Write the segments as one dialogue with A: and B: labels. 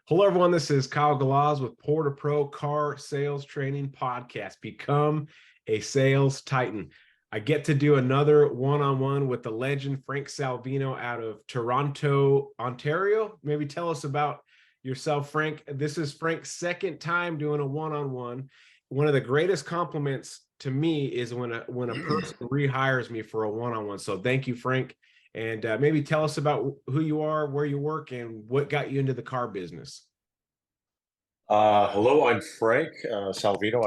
A: Hello, everyone. This is Kyle Galaz with Poor2Pro Car Sales Training Podcast. Become a sales titan. I get to do another one-on-one with the legend Frank Salvino out of Toronto, Ontario. Maybe tell us about yourself, Frank. This is Frank's second time doing a one-on-one. One of the greatest compliments to me is when a person rehires me for a one-on-one. So thank you, Frank. And maybe tell us about who you are, where you work, and what got you into the car business.
B: Hello, I'm Frank Salvino.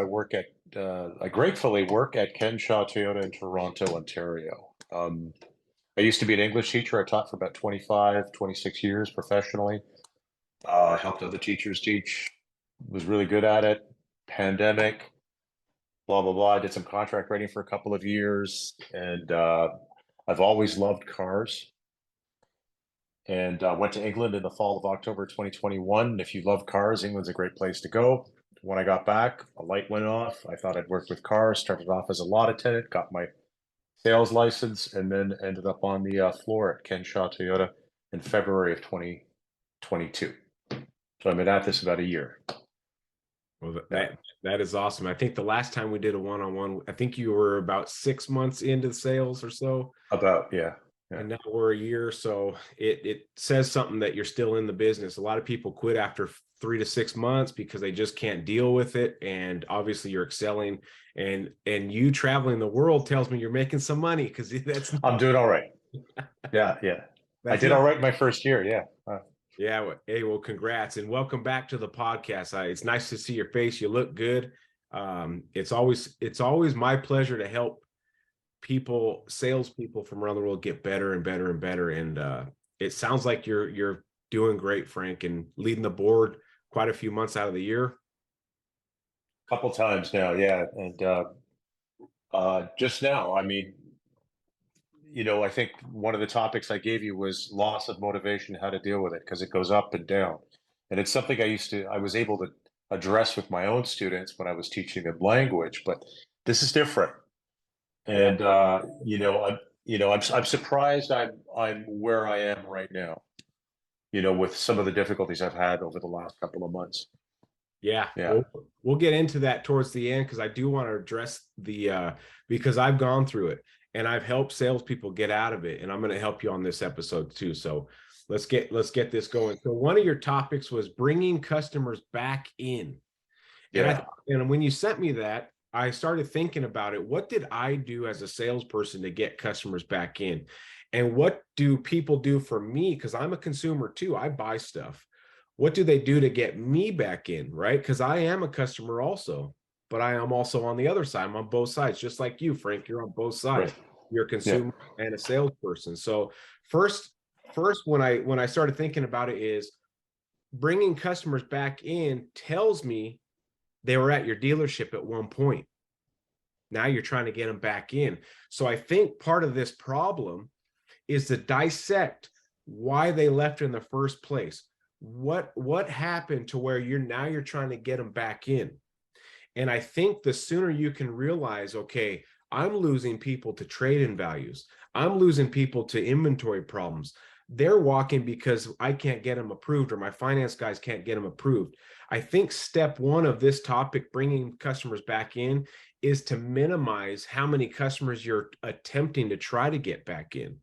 B: I gratefully work at Ken Shaw Toyota in Toronto, Ontario. I used to be an English teacher. I taught for about 25, 26 years professionally. Helped other teachers teach, was really good at it. Pandemic, blah, blah, blah. I did some contract writing for a couple of years, and I've always loved cars. And went to England in the fall of October 2021. If you love cars, England's a great place to go. When I got back, a light went off. I thought I'd work with cars, started off as a lot attendant, got my sales license, and then ended up on the floor at Ken Shaw Toyota in February of 2022. So I've been at this about a year.
A: Well, that is awesome. I think the last time we did a one-on-one, I think you were about 6 months into the sales or so.
B: Yeah.
A: And now we're a year. So it says something that you're still in the business. A lot of people quit after 3 to 6 months because they just can't deal with it. And obviously you're excelling, and you traveling the world tells me you're making some money, because
B: I'm doing all right. Yeah. I did all right my first year. Yeah.
A: Yeah. Hey, well, congrats and welcome back to the podcast. It's nice to see your face. You look good. It's always my pleasure to help salespeople from around the world get better and better and better. And it sounds like you're doing great, Frank, and leading the board quite a few months out of the year.
B: Couple times now. Yeah. And just now, I mean, I think one of the topics I gave you was loss of motivation, how to deal with it, because it goes up and down. And it's something I was able to address with my own students when I was teaching them language, but this is different. And I'm surprised I'm where I am right now, with some of the difficulties I've had over the last couple of months.
A: Yeah,
B: Yeah.
A: we'll get into that towards the end, because I do want to address because I've gone through it and I've helped salespeople get out of it, and I'm going to help you on this episode too. So let's get this going. So one of your topics was bringing customers back in,
B: Yeah.
A: and when you sent me that, I started thinking about it. What did I do as a salesperson to get customers back in, and what do people do for me? Because I'm a consumer too. I buy stuff. What do they do to get me back in, right? Because I am a customer also, but I am also on the other side. I'm on both sides, just like you, Frank. You're on both sides.
B: Right.
A: You're a
B: Yeah.
A: consumer and a salesperson. So first, when I started thinking about it, is bringing customers back in tells me they were at your dealership at one point. Now you're trying to get them back in. So I think part of this problem is to dissect why they left in the first place. What happened to where you're trying to get them back in? And I think the sooner you can realize, okay, I'm losing people to trade-in values, I'm losing people to inventory problems, they're walking because I can't get them approved, or my finance guys can't get them approved. I think step one of this topic, bringing customers back in, is to minimize how many customers you're attempting to try to get back in.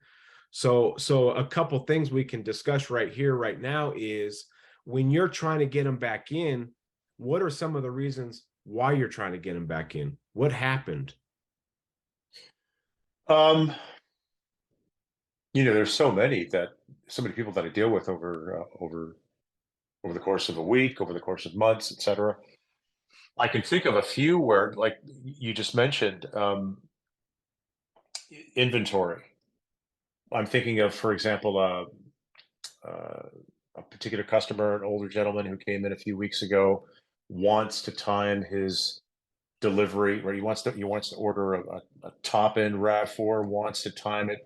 A: So a couple things we can discuss right here, right now, is when you're trying to get them back in, what are some of the reasons why you're trying to get them back in? What happened?
B: Um, there's so many people that I deal with over the course of a week, over the course of months, etc. I can think of a few where, like you just mentioned, inventory. I'm thinking of, for example, a particular customer, an older gentleman who came in a few weeks ago, wants to time his delivery, or he wants to order a top end RAV4, wants to time it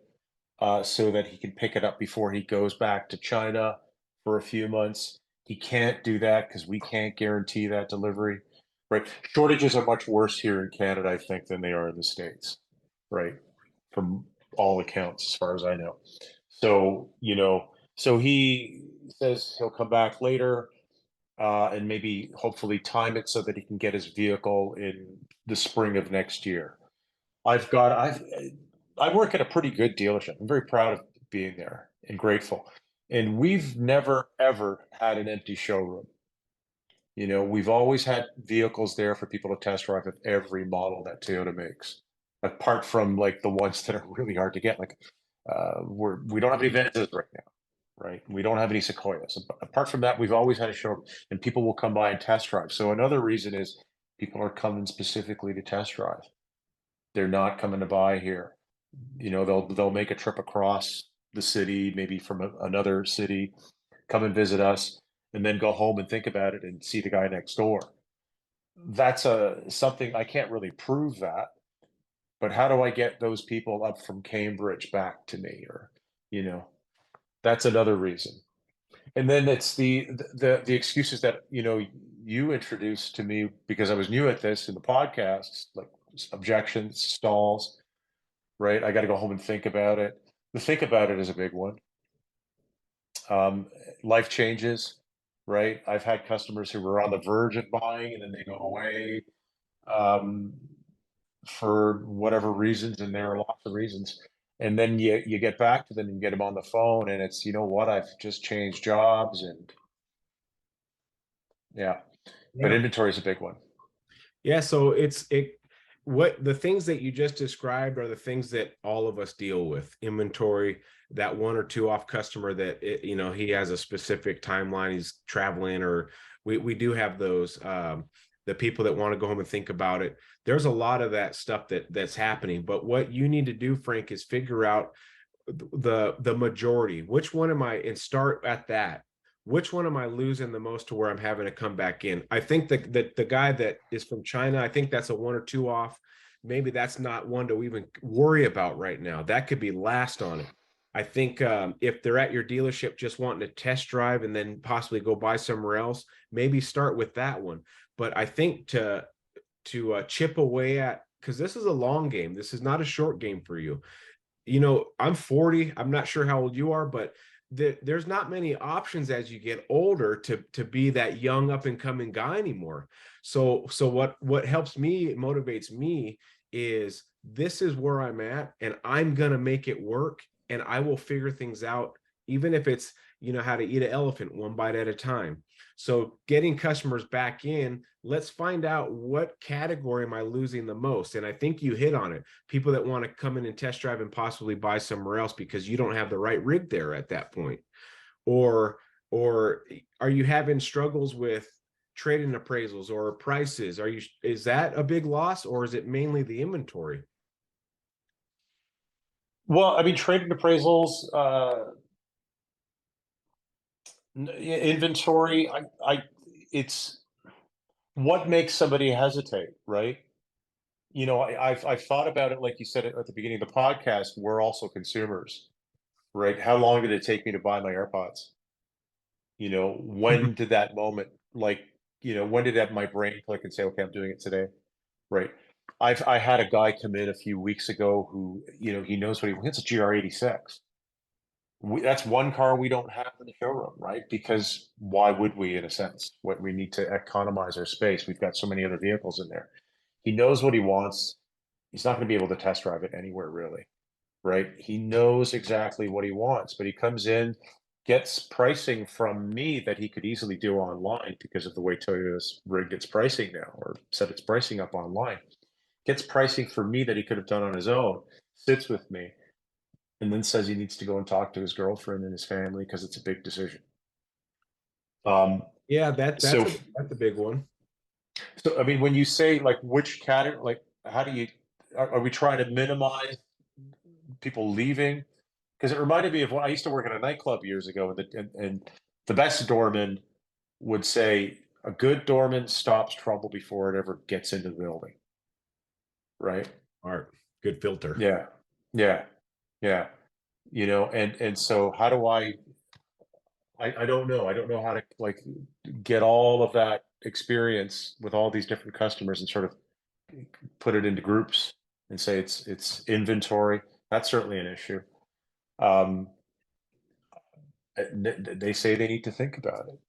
B: so that he can pick it up before he goes back to China for a few months. He can't do that because we can't guarantee that delivery. Right. Shortages are much worse here in Canada, I think, than they are in the States. Right. From all accounts, as far as I know. So he says he'll come back later. and maybe hopefully time it so that he can get his vehicle in the spring of next year. I work at a pretty good dealership. I'm very proud of being there and grateful. And we've never ever had an empty showroom. You know, we've always had vehicles there for people to test drive of every model that Toyota makes, apart from like the ones that are really hard to get. Like, we don't have any Venzas right now, right? We don't have any Sequoias. Apart from that, we've always had a showroom, and people will come by and test drive. So another reason is people are coming specifically to test drive. They're not coming to buy here. You know, they'll make a trip across the city, maybe from another city, come and visit us, and then go home and think about it and see the guy next door. That's a something I can't really prove that, but how do I get those people up from Cambridge back to me? Or, you know, that's another reason. And then it's the excuses that, you know, you introduced to me because I was new at this in the podcasts, like objections, stalls, right? I got to go home and think about it. The think about it is a big one. Life changes, right? I've had customers who were on the verge of buying and then they go away um, for whatever reasons, and there are lots of reasons. And then you get back to them and get them on the phone, and it's, you know what, I've just changed jobs, and yeah, but
A: Yeah.
B: inventory is a big one.
A: Yeah, so what the things that you just described are the things that all of us deal with. Inventory, that one or two off customer that he has a specific timeline, he's traveling, or we do have those the people that want to go home and think about it. There's a lot of that stuff that's happening. But what you need to do, Frank, is figure out the majority. Which one am I, and start at that. Which one am I losing the most to where I'm having to come back in? I think that the guy that is from China, I think that's a one or two off. Maybe that's not one to even worry about right now. That could be last on it. I think if they're at your dealership just wanting to test drive and then possibly go buy somewhere else, maybe start with that one. But I think to chip away at, because this is a long game. This is not a short game for you. I'm 40. I'm not sure how old you are, but there's not many options as you get older to be that young up and coming guy anymore. So what helps me, motivates me, is this is where I'm at, and I'm gonna make it work, and I will figure things out, even if it's how to eat an elephant one bite at a time. So getting customers back in, let's find out what category am I losing the most. And I think you hit on it. People that want to come in and test drive and possibly buy somewhere else because you don't have the right rig there at that point. Or are you having struggles with trading appraisals or prices? Is that a big loss, or is it mainly the inventory?
B: Well, I mean, trading appraisals, inventory, it's what makes somebody hesitate, right? You know, I've thought about it, like you said at the beginning of the podcast. We're also consumers, right? How long did it take me to buy my AirPods? You know, when did that moment, like, you know, when did that my brain click and say, okay, I'm doing it today, right? I had a guy come in a few weeks ago who, you know, he knows what he wants. It's a GR86. That's one car we don't have in the showroom, right? Because why would we, in a sense? What we need to economize our space. We've got so many other vehicles in there. He knows what he wants. He's not going to be able to test drive it anywhere, really, right? He knows exactly what he wants, but he comes in, gets pricing from me that he could easily do online because of the way Toyota's rigged its pricing now, or set its pricing up online. Gets pricing for me that he could have done on his own, sits with me, and then says he needs to go and talk to his girlfriend and his family because it's a big decision.
A: Yeah, that's
B: So,
A: a big one.
B: so I mean, when you say like which category, like how do you are we trying to minimize people leaving? Because it reminded me of when I used to work at a nightclub years ago, and the best doorman would say a good doorman stops trouble before it ever gets into the building, right?
A: Art, good filter.
B: Yeah, yeah, yeah. You know, and so how do I don't know. I don't know how to like get all of that experience with all these different customers and sort of put it into groups and say it's inventory. That's certainly an issue. Um, they say they need to think about it.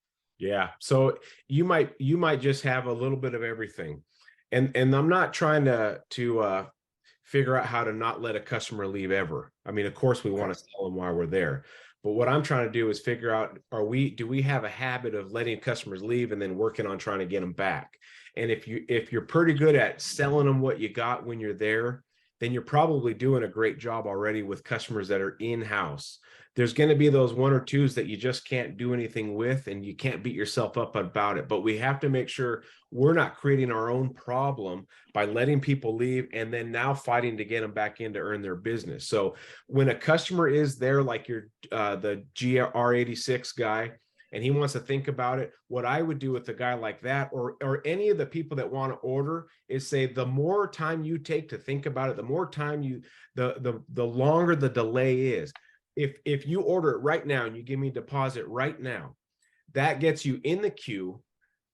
A: Yeah. So you might just have a little bit of everything. And I'm not trying to figure out how to not let a customer leave ever. I mean, of course we
B: Okay.
A: want to sell them while we're there. But what I'm trying to do is figure out, do we have a habit of letting customers leave and then working on trying to get them back? And if you're pretty good at selling them what you got when you're there, then you're probably doing a great job already with customers that are in-house. There's going to be those one or twos that you just can't do anything with, and you can't beat yourself up about it. But we have to make sure we're not creating our own problem by letting people leave and then now fighting to get them back in to earn their business. So when a customer is there, like your the GR86 guy, and he wants to think about it, what I would do with a guy like that, or any of the people that want to order, is say, the more time you take to think about it, the more time the longer the delay is. If you order it right now and you give me a deposit right now, that gets you in the queue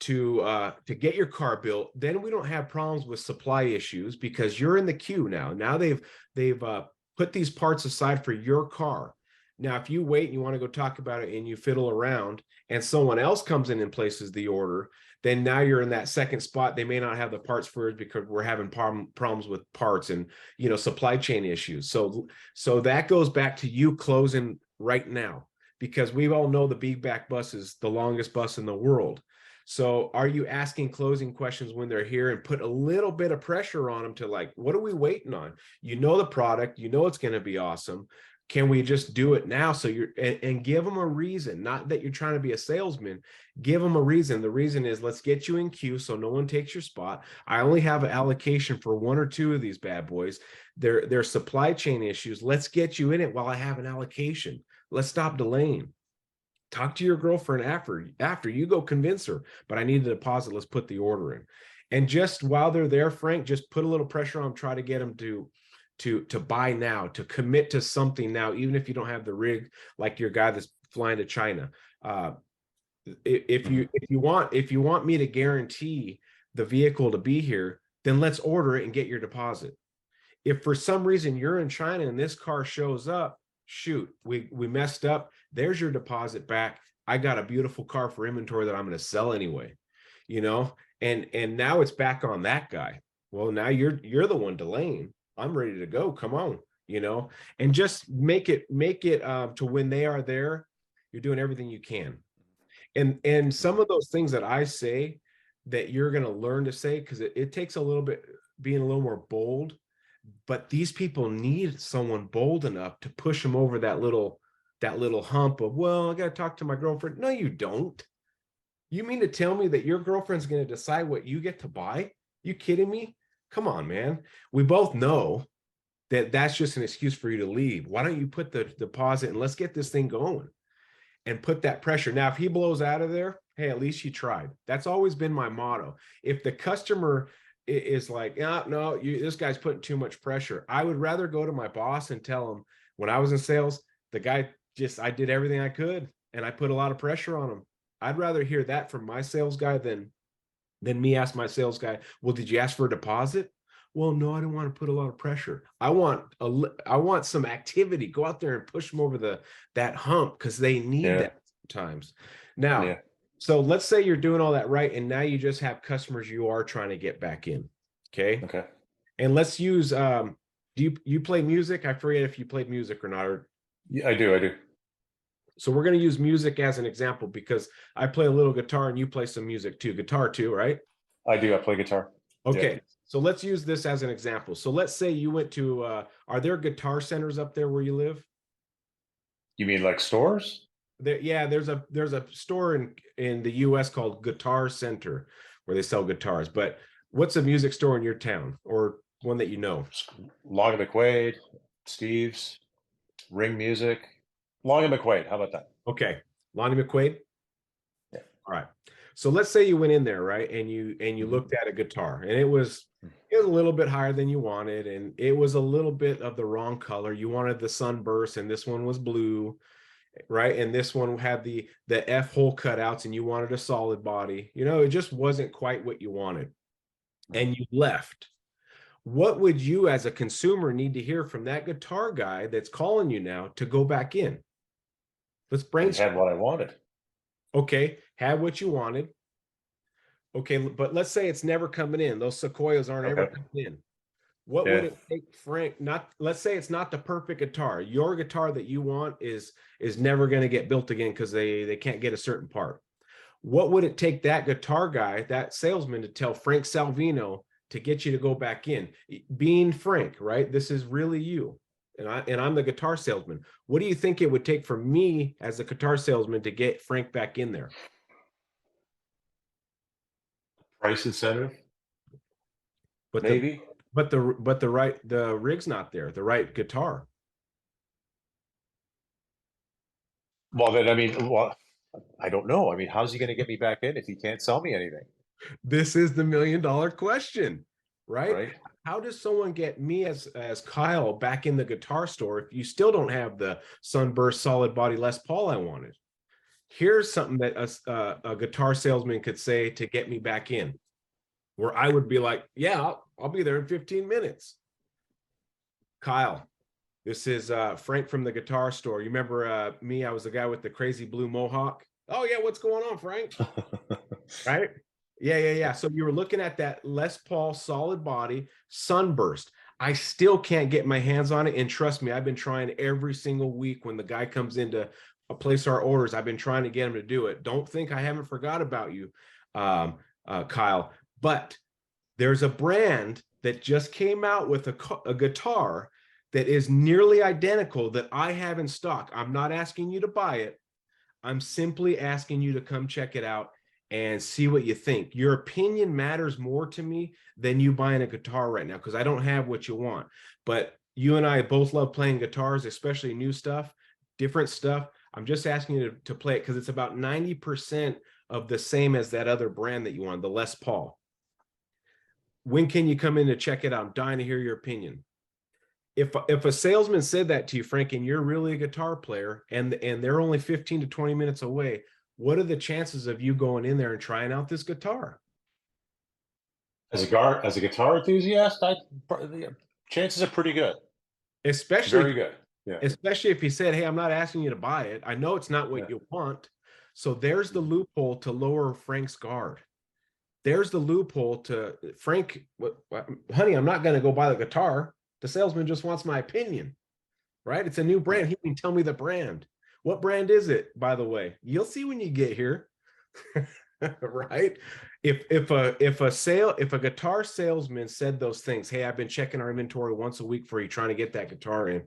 A: to get your car built. Then we don't have problems with supply issues because you're in the queue now. Now they've put these parts aside for your car. Now, if you wait and you want to go talk about it and you fiddle around and someone else comes in and places the order, then now you're in that second spot. They may not have the parts for it because we're having problems with parts and, you know, supply chain issues. So that goes back to you closing right now, because we all know the big back bus is the longest bus in the world. So are you asking closing questions when they're here and put a little bit of pressure on them to, like, what are we waiting on? You know the product, you know it's going to be awesome. Can we just do it now? So and give them a reason, not that you're trying to be a salesman. Give them a reason. The reason is, let's get you in queue so no one takes your spot. I only have an allocation for one or two of these bad boys. They're supply chain issues. Let's get you in it while I have an allocation. Let's stop delaying. Talk to your girlfriend after you go convince her, but I need a deposit. Let's put the order in. And just while they're there, Frank, just put a little pressure on them, try to get them to buy now, to commit to something now, even if you don't have the rig, like your guy that's flying to China. If you want me to guarantee the vehicle to be here, then let's order it and get your deposit. If for some reason you're in China and this car shows up, shoot, we messed up. There's your deposit back. I got a beautiful car for inventory that I'm going to sell anyway, you know, and now it's back on that guy. Well, now you're the one delaying. I'm ready to go. Come on, you know, and just make it to when they are there, you're doing everything you can. And some of those things that I say that you're going to learn to say, because it takes a little bit being a little more bold, but these people need someone bold enough to push them over that little hump of, well, I got to talk to my girlfriend. No, you don't. You mean to tell me that your girlfriend's going to decide what you get to buy? You kidding me? Come on, man. We both know that that's just an excuse for you to leave. Why don't you put the deposit and let's get this thing going and put that pressure. Now, if he blows out of there, hey, at least you tried. That's always been my motto. If the customer is like, no, this guy's putting too much pressure, I would rather go to my boss and tell him, when I was in sales, the guy I did everything I could and I put a lot of pressure on him. I'd rather hear that from my sales guy than me ask my sales guy, well, did you ask for a deposit? Well, no, I don't want to put a lot of pressure. I want some activity. Go out there and push them over that hump, because they need that sometimes. Now, so let's say you're doing all that right, and now you just have customers you are trying to get back in. Okay.
B: Okay.
A: And let's use do you play music? I forget if you played music or not.
B: Yeah, I do.
A: So we're going to use music as an example, because I play a little guitar and you play some music too. Guitar too, right?
B: I do. I play guitar.
A: Okay.
B: Yeah.
A: So let's use this as an example. So let's say you went to, are there guitar centers up there where you live?
B: You mean like stores?
A: Yeah, there's a store in the US called Guitar Center where they sell guitars. But what's a music store in your town, or one that you know?
B: Long and McQuaid, Steve's, Ring Music. Long and McQuaid. How about that?
A: Okay. Lonnie McQuaid?
B: Yeah.
A: All right. So let's say you went in there, right? And you looked at a guitar, and it was a little bit higher than you wanted, and it was a little bit of the wrong color. You wanted the sunburst, and this one was blue, right? And this one had the F hole cutouts, and you wanted a solid body. You know, it just wasn't quite what you wanted. And you left. What would you as a consumer need to hear from that guitar guy that's calling you now to go back in? Let's brainstorm.
B: Had what I wanted.
A: Okay. had what you wanted. Okay, but let's say it's never coming in. Those Sequoias aren't ever
B: Okay.
A: coming in. What would
B: Yeah.
A: it take, Frank? Not, let's say it's not the perfect guitar. Your guitar that you want is never going to get built again because they can't get a certain part. What would it take that guitar guy, that salesman, to tell Frank Salvino to get you to go back in? Being Frank, right? This is really you. And I'm the guitar salesman. What do you think it would take for me as a guitar salesman to get Frank back in there?
B: Price incentive,
A: But the
B: maybe.
A: the rig's not there, the right guitar.
B: Well, then, I mean, well, I don't know. I mean, how's he going to get me back in if he can't sell me anything?
A: This is the $1,000,000 question, right?
B: Right.
A: How does someone get me as Kyle back in the guitar store if you still don't have the Sunburst solid body Les Paul I wanted? Here's something that a guitar salesman could say to get me back in, where I would be like, yeah, I'll be there in 15 minutes. Kyle, this is Frank from the guitar store. You remember me? I was the guy with the crazy blue mohawk. Oh yeah, what's going on, Frank? Right? Yeah. So you were looking at that Les Paul solid body Sunburst. I still can't get my hands on it. And trust me, I've been trying every single week when the guy comes in to place our orders. I've been trying to get him to do it. Don't think I haven't forgot about you, Kyle. But there's a brand that just came out with a guitar that is nearly identical that I have in stock. I'm not asking you to buy it. I'm simply asking you to come check it out and see what you think. Your opinion matters more to me than you buying a guitar right now, because I don't have what you want. But you and I both love playing guitars, especially new stuff, different stuff. I'm just asking you to play it because it's about 90% of the same as that other brand that you want, the Les Paul. When can you come in to check it out? I'm dying to hear your opinion. If a salesman said that to you, Frank, and you're really a guitar player and they're only 15 to 20 minutes away, what are the chances of you going in there and trying out this guitar?
B: As a guitar enthusiast, the chances are pretty good.
A: Especially,
B: Very good. Yeah.
A: especially if he said, hey, I'm not asking you to buy it. I know it's not what you want. So there's the loophole to lower Frank's guard. There's the loophole to Frank, honey, I'm not going to go buy the guitar. The salesman just wants my opinion, right? It's a new brand. He can tell me the brand. What brand is it, by the way? You'll see when you get here. Right? If a guitar salesman said those things, hey, I've been checking our inventory once a week for you, trying to get that guitar in,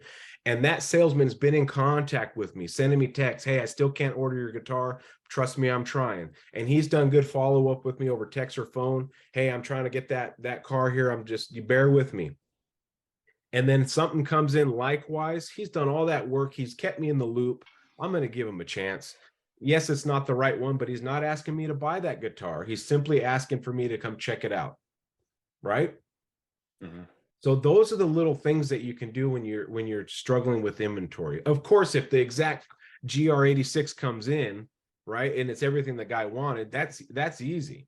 A: and that salesman's been in contact with me, sending me texts, hey, I still can't order your guitar, trust me, I'm trying, and he's done good follow-up with me over text or phone, hey, I'm trying to get that car here, you bear with me. And then something comes in likewise, he's done all that work, he's kept me in the loop, I'm going to give him a chance. Yes, it's not the right one, but he's not asking me to buy that guitar. He's simply asking for me to come check it out. Right?
B: Mm-hmm.
A: So those are the little things that you can do when you're struggling with inventory. Of course, if the exact GR86 comes in, right, and it's everything the guy wanted, that's easy.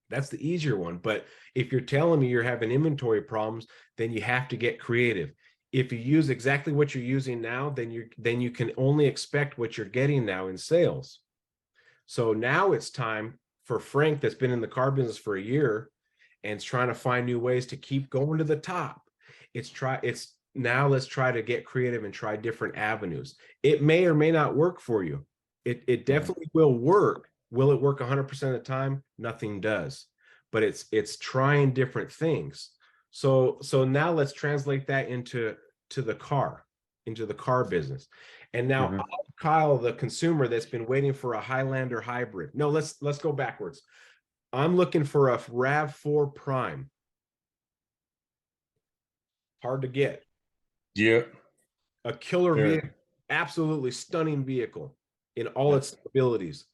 A: That's the easier one. But if you're telling me you're having inventory problems, then you have to get creative. If you use exactly what you're using now, then you can only expect what you're getting now in sales. So now it's time for Frank, that's been in the car business for a year and is trying to find new ways to keep going to the top. Now let's try to get creative and try different avenues. It may or may not work for you. It definitely will work. Will it work 100% of the time? Nothing does. But it's trying different things. So now let's translate that into the car business. And now Kyle, the consumer that's been waiting for a Highlander hybrid. No, let's go backwards. I'm looking for a RAV4 Prime. Hard to get.
B: Yeah.
A: A killer vehicle, absolutely stunning vehicle in all its abilities.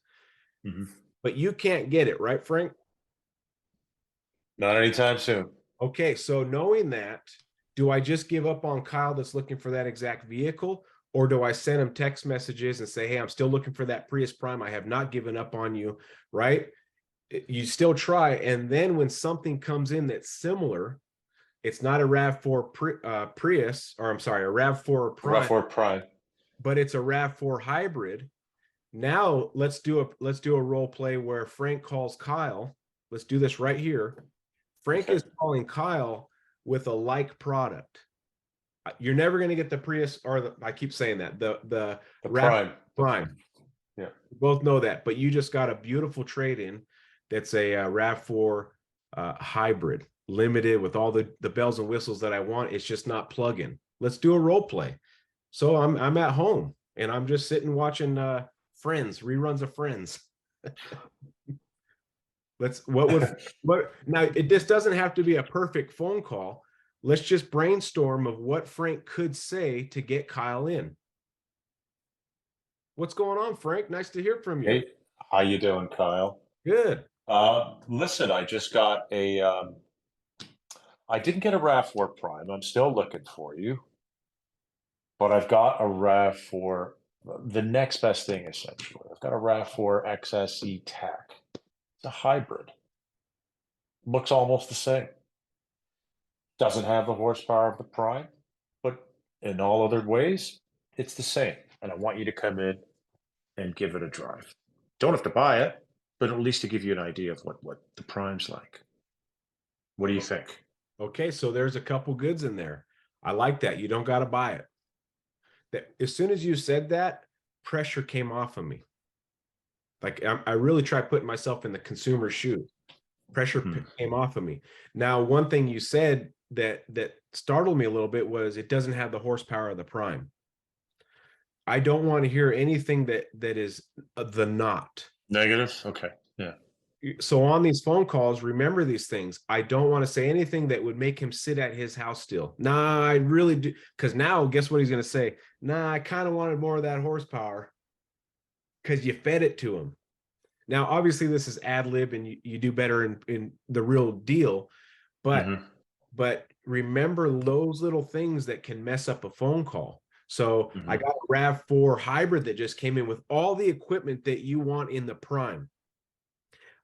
A: But you can't get it, right, Frank?
B: Not anytime soon.
A: Okay, so knowing that, do I just give up on Kyle that's looking for that exact vehicle? Or do I send him text messages and say, hey, I'm still looking for that Prius Prime. I have not given up on you, right? You still try. And then when something comes in that's similar, it's not a RAV4 Prius, or I'm sorry, a RAV4 Prime.
B: RAV4 Prime.
A: But it's a RAV4 hybrid. Now let's do a role play where Frank calls Kyle. Let's do this right here. Frank
B: Okay.
A: is calling Kyle with a like product. You're never going to get the Prius or I keep saying that the
B: The
A: RAV
B: prime.
A: Prime.
B: Yeah.
A: We both know that, but you just got a beautiful trade in. That's a RAV4 hybrid, limited with all the bells and whistles that I want. It's just not plug-in. Let's do a role play. So I'm at home and I'm just sitting watching Friends, reruns of Friends. Let's what now it just doesn't have to be a perfect phone call. Let's just brainstorm of what Frank could say to get Kyle in. What's going on, Frank? Nice to hear from you.
B: Hey, how you doing, Kyle?
A: Good.
B: Listen, I just got I didn't get a RAV4 Prime. I'm still looking for you, but I've got a RAV4, the next best thing, essentially. I've got a RAV4 XSE Tech. It's a hybrid. Looks almost the same. Doesn't have the horsepower of the Prime, but in all other ways, it's the same. And I want you to come in and give it a drive. Don't have to buy it, but at least to give you an idea of what the Prime's like. What do you think?
A: Okay, so there's a couple goods in there. I like that. You don't got to buy it. That as soon as you said that, pressure came off of me. Like I really try putting myself in the consumer's shoes. Pressure came off of me. Now, one thing you said that startled me a little bit was it doesn't have the horsepower of the Prime. I don't want to hear anything that is the not.
B: Negative? Okay. Yeah.
A: So on these phone calls, remember these things. I don't want to say anything that would make him sit at his house still. Nah, I really do. Because now, guess what he's going to say? Nah, I kind of wanted more of that horsepower because you fed it to him. Now, obviously, this is ad lib, and you do better in the real deal. But remember those little things that can mess up a phone call. So I got a RAV4 hybrid that just came in with all the equipment that you want in the Prime.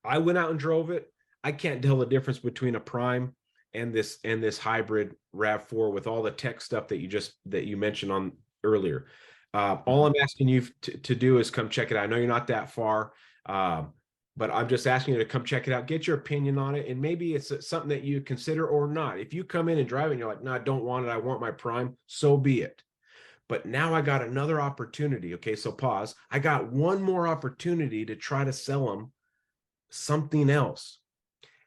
A: I went out and drove it. I can't tell the difference between a Prime and this hybrid RAV4 with all the tech stuff that you mentioned on earlier. All I'm asking you to do is come check it out. I know you're not that far, but I'm just asking you to come check it out, get your opinion on it, and maybe it's something that you consider or not. If you come in and drive it and you're like, no, I don't want it, I want my Prime, so be it. But now I got another opportunity. Okay, so pause. I got one more opportunity to try to sell them something else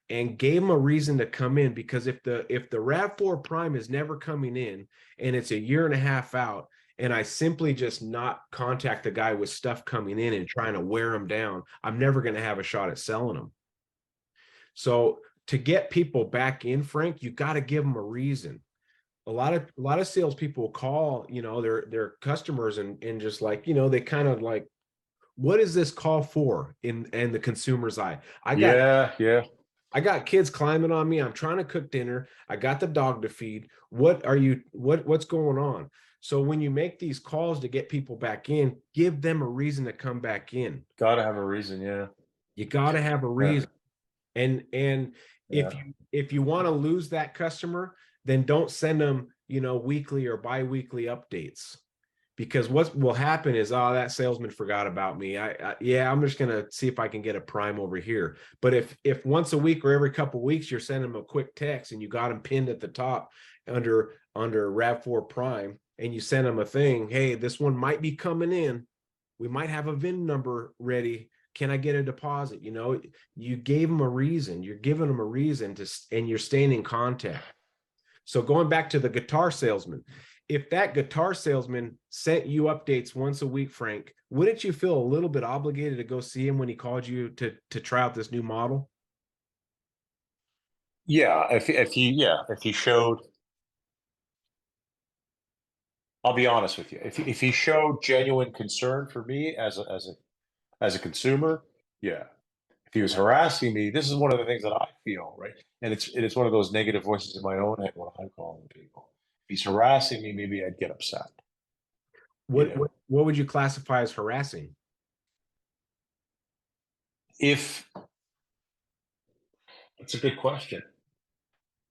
A: and gave him a reason to come in, because if the RAV4 Prime is never coming in and it's a year and a half out, and I simply just not contact the guy with stuff coming in and trying to wear him down, I'm never going to have a shot at selling them. So to get people back in, Frank, you got to give them a reason. A lot of salespeople call, their customers and just like, they kind of like, what is this call for in the consumer's eye? I got kids climbing on me. I'm trying to cook dinner. I got the dog to feed. What's going on? So when you make these calls to get people back in, give them a reason to come back in.
B: Gotta have a reason, yeah.
A: You got to have a reason. And
B: Yeah.
A: if you want to lose that customer, then don't send them, weekly or bi-weekly updates. Because what will happen is, oh, that salesman forgot about me. I'm just gonna see if I can get a Prime over here. But if once a week or every couple of weeks you're sending them a quick text and you got them pinned at the top under RAV4 Prime, and you send them a thing, hey, this one might be coming in. We might have a VIN number ready. Can I get a deposit? You gave them a reason. You're giving them a reason and you're staying in contact. So going back to the guitar salesman, if that guitar salesman sent you updates once a week, Frank, wouldn't you feel a little bit obligated to go see him when he called you to try out this new model?
B: Yeah, if he showed, I'll be honest with you. If he showed genuine concern for me as a consumer, yeah. If he was harassing me, this is one of the things that I feel, right? And it's one of those negative voices in my own head when I'm calling people. If he's harassing me, maybe I'd get upset.
A: What would you classify as harassing?
B: If It's a good question.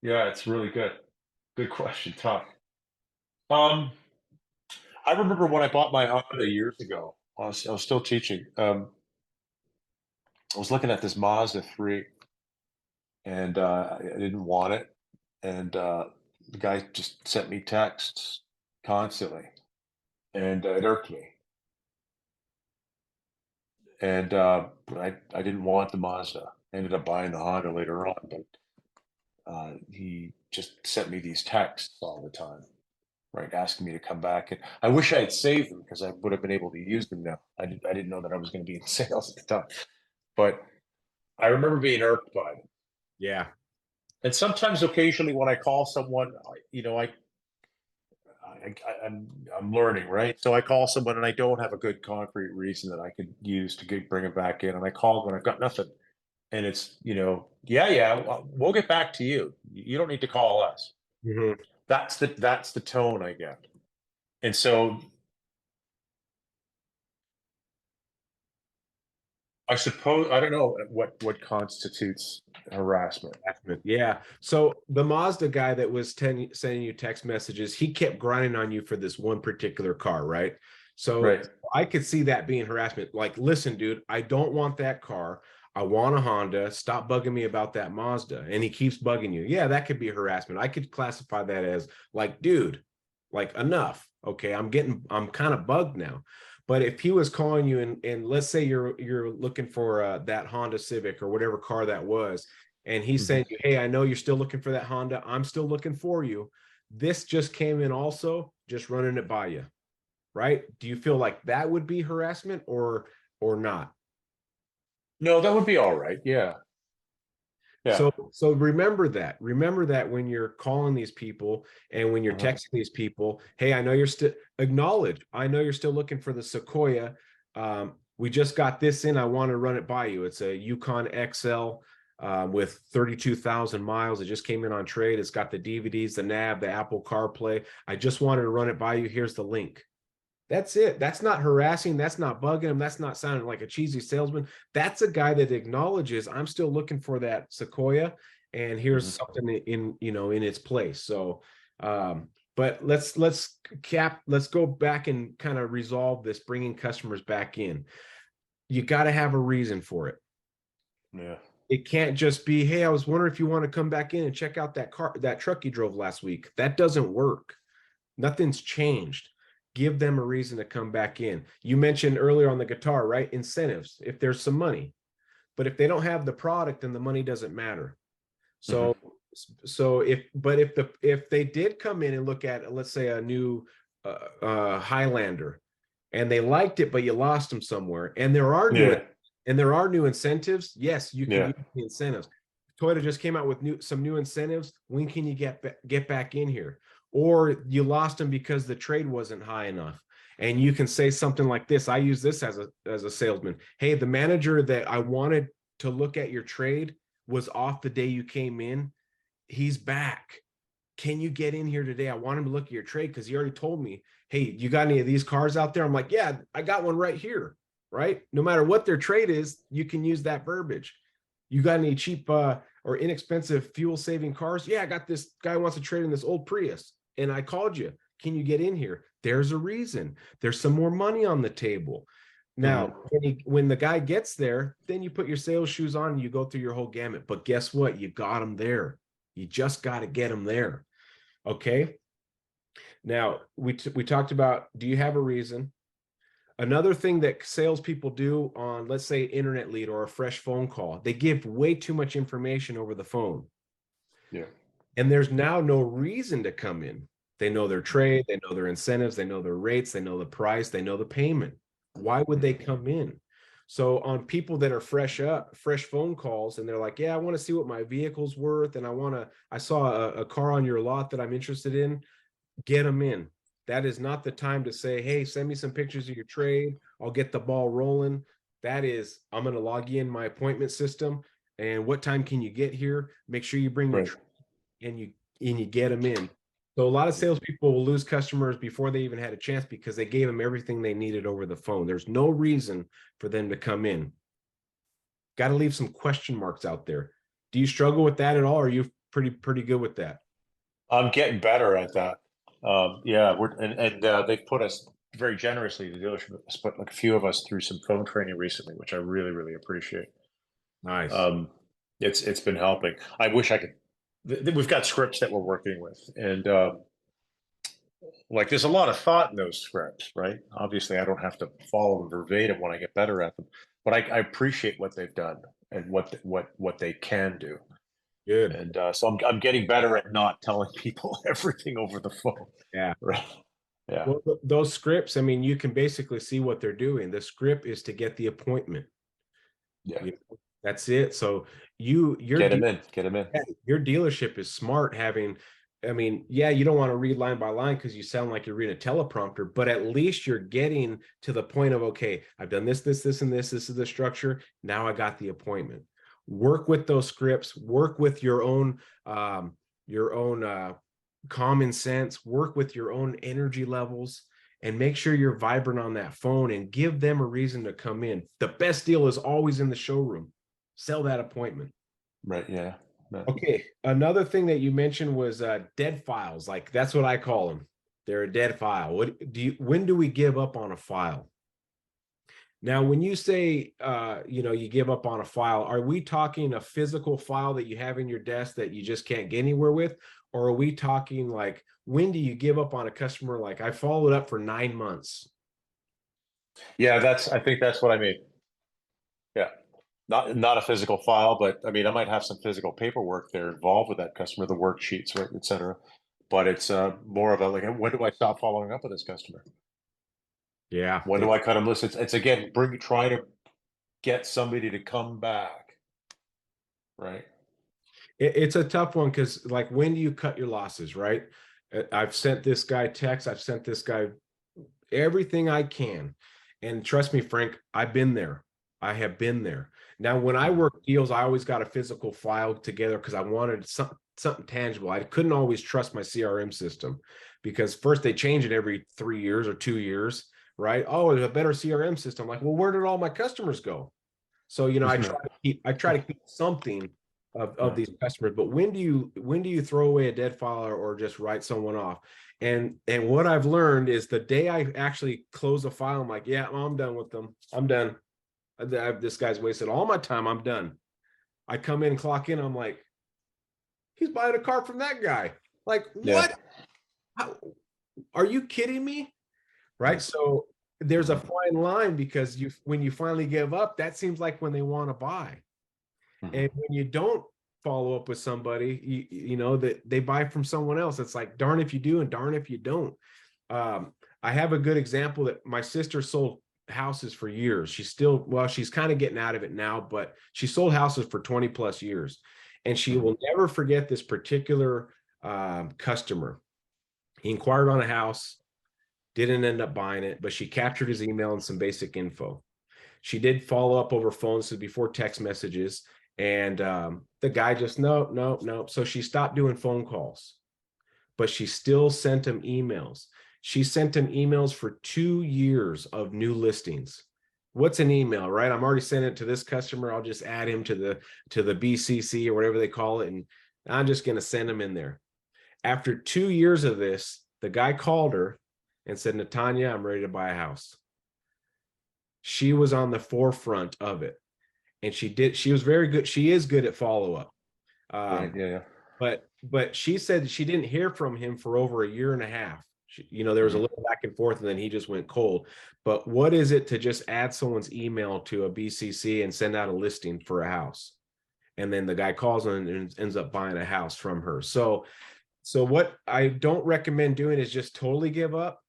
B: Yeah, it's really good. Good question, tough. Um, I remember when I bought my Honda years ago. I was still teaching. I was looking at this Mazda 3, and I didn't want it. And the guy just sent me texts constantly, and it irked me. And I didn't want the Mazda. I ended up buying the Honda later on, but he just sent me these texts all the time, right, asking me to come back. And I wish I had saved them because I would have been able to use them now. I didn't know that I was going to be in sales at the time, but I remember being irked by them.
A: Yeah.
B: And sometimes, occasionally, when I call someone, I'm learning, right? So I call someone and I don't have a good concrete reason that I could use to bring it back in, and I call them and I've got nothing, and it's yeah, we'll get back to you. You don't need to call us.
A: Mhm.
B: That's the tone I get, and so I suppose I don't know what constitutes harassment.
A: Yeah. So the Mazda guy that was sending you text messages, he kept grinding on you for this one particular car, right? So
B: Right.
A: I could see that being harassment. Like, listen, dude, I don't want that car. I want a Honda. Stop bugging me about that Mazda. And he keeps bugging you. Yeah, that could be harassment. I could classify that as like, dude, like enough. Okay, I'm kind of bugged now. But if he was calling you and let's say you're looking for that Honda Civic or whatever car that was, and he's saying,
B: Mhm.
A: hey, I know you're still looking for that Honda. I'm still looking for you. This just came in also, just running it by you, right? Do you feel like that would be harassment or not?
B: No, that would be all right. Yeah. Yeah.
A: So remember that. Remember that when you're calling these people and when you're
B: Uh-huh.
A: texting these people, hey, I know you're still acknowledge. I know you're still looking for the Sequoia. We just got this in. I want to run it by you. It's a Yukon XL with 32,000 miles. It just came in on trade. It's got the DVDs, the nav, the Apple CarPlay. I just wanted to run it by you. Here's the link. That's it. That's not harassing. That's not bugging him. That's not sounding like a cheesy salesman. That's a guy that acknowledges I'm still looking for that Sequoia, and here's
B: Mhm.
A: something in its place. So, but let's go back and kind of resolve this, bringing customers back in. You got to have a reason for it.
B: Yeah.
A: It can't just be, hey, I was wondering if you want to come back in and check out that truck you drove last week. That doesn't work. Nothing's changed. Give them a reason to come back in. You mentioned earlier on the guitar, right? Incentives, if there's some money. But if they don't have the product, then the money doesn't matter.
B: Mhm.
A: So if they did come in and look at, let's say, a new Highlander, and they liked it, but you lost them somewhere,
B: Yeah.
A: and there are new incentives, yes, you can
B: Yeah.
A: use the incentives. Toyota just came out with some new incentives. When can you get back in here? Or you lost them because the trade wasn't high enough. And you can say something like this. I use this as a salesman. Hey, the manager that I wanted to look at your trade was off the day you came in. He's back. Can you get in here today? I want him to look at your trade because he already told me, hey, you got any of these cars out there? I'm like, yeah, I got one right here. Right. No matter what their trade is, you can use that verbiage. You got any cheap or inexpensive fuel saving cars? Yeah, I got this guy wants to trade in this old Prius. And I called you. Can you get in here? There's a reason. There's some more money on the table. Now,
B: Mhm.
A: when the guy gets there, then you put your sales shoes on and you go through your whole gamut. But guess what? You got him there. You just got to get him there. Okay. Now, we talked about, do you have a reason? Another thing that salespeople do on, let's say, internet lead or a fresh phone call, they give way too much information over the phone.
B: Yeah.
A: And there's now no reason to come in. They know their
B: Mhm.
A: trade, they know their incentives, they know their rates, they know the price, they know the payment. Why would they
B: Mhm.
A: come in? So on people that are fresh phone calls, and they're like, yeah, I want to see what my vehicle's worth, and I saw a car on your lot that I'm interested in. Get them in. That is not the time to say, hey, send me some pictures of your trade. I'll get the ball rolling. That is, I'm going to log you in my appointment system. And what time can you get here? Make sure you bring your
B: Right.
A: and you get them in. So a lot of
B: Mhm.
A: salespeople will lose customers before they even had a chance because they gave them everything they needed over the phone. There's no reason for them to come in. Got to leave some question marks out there. Do you struggle with that at all? Or are you pretty good with that?
B: I'm getting better at that. Yeah, they've put us. very generously. The dealership has put like a few of us through some phone training recently, which I really, really appreciate.
A: Nice.
B: Um, it's been helping. I wish I could. We've got scripts that we're working with, and like there's a lot of thought in those scripts, right? Obviously, I don't have to follow them verbatim when I get better at them, but I appreciate what they've done and what they can do.
A: Good.
B: And so I'm getting better at not telling people everything over the phone.
A: Yeah.
B: Right. Yeah.
A: Well, those scripts, I mean, you can basically see what they're doing. The script is to get the appointment.
B: Yeah.
A: That's it. So
B: Get them in. Get them in.
A: your dealership is smart having, I mean, yeah, you don't want to read line by line because you sound like you're reading a teleprompter, but at least you're getting to the point of, okay, I've done this, and this. This is the structure. Now I got the appointment. Work with those scripts. Work with your own common sense. Work with your own energy levels, and make sure you're vibrant on that phone and give them a reason to come in. The best deal is always in the showroom. Sell that appointment.
B: Right. Yeah. Yeah.
A: Okay. Another thing that you mentioned was dead files. Like that's what I call them. They're a dead file. When do we give up on a file? Now, when you say, you give up on a file, are we talking a physical file that you have in your desk that you just can't get anywhere with? Or are we talking like, when do you give up on a customer? Like I followed up for 9 months.
B: Yeah. I think that's what I mean. Yeah. Not a physical file, but I mean, I might have some physical paperwork there involved with that customer, the worksheets, right, et cetera. But it's more of a like, when do I stop following up with this customer?
A: Yeah.
B: When do I cut them loose? It's again, trying to get somebody to come back, right?
A: It's a tough one because like, when do you cut your losses, right? I've sent this guy text. I've sent this guy everything I can. And trust me, Frank, I've been there. I have been there. Now, when I work deals, I always got a physical file together because I wanted something tangible. I couldn't always trust my CRM system because first they change it every 3 years or 2 years, right? Oh, there's a better CRM system. Like, well, where did all my customers go? So, I try to keep something of these customers. But when do you throw away a dead file or just write someone off? And what I've learned is the day I actually close a file, I'm like, yeah, I'm done with them. I'm done. This guy's wasted all my time. I'm done. I come in and clock in. I'm like, he's buying a car from that guy. Like,
B: Yeah.
A: what? How, are you kidding me? Right. So there's a fine line because when you finally give up, that seems like when they want to buy. And when you don't follow up with somebody, that they buy from someone else, it's like, darn if you do and darn if you don't. I have a good example that my sister sold houses for years. She's kind of getting out of it now, but she sold houses for 20 plus years. And she will never forget this particular customer. He inquired on a house, didn't end up buying it, but she captured his email and some basic info. She did follow up over phone, so before text messages. And the guy just, no. So she stopped doing phone calls, but she still sent him emails. She sent him emails for 2 years of new listings. What's an email, right? I'm already sending it to this customer. I'll just add him to the BCC or whatever they call it. And I'm just going to send him in there. After 2 years of this, the guy called her and said, Natanya, I'm ready to buy a house. She was on the forefront of it. And she was very good. She is good at follow-up.
B: Right. Yeah.
A: But she said she didn't hear from him for over a year and a half. There was a little back and forth and then he just went cold. But what is it to just add someone's email to a BCC and send out a listing for a house? And then the guy calls and ends up buying a house from her. So what I don't recommend doing is just totally give up.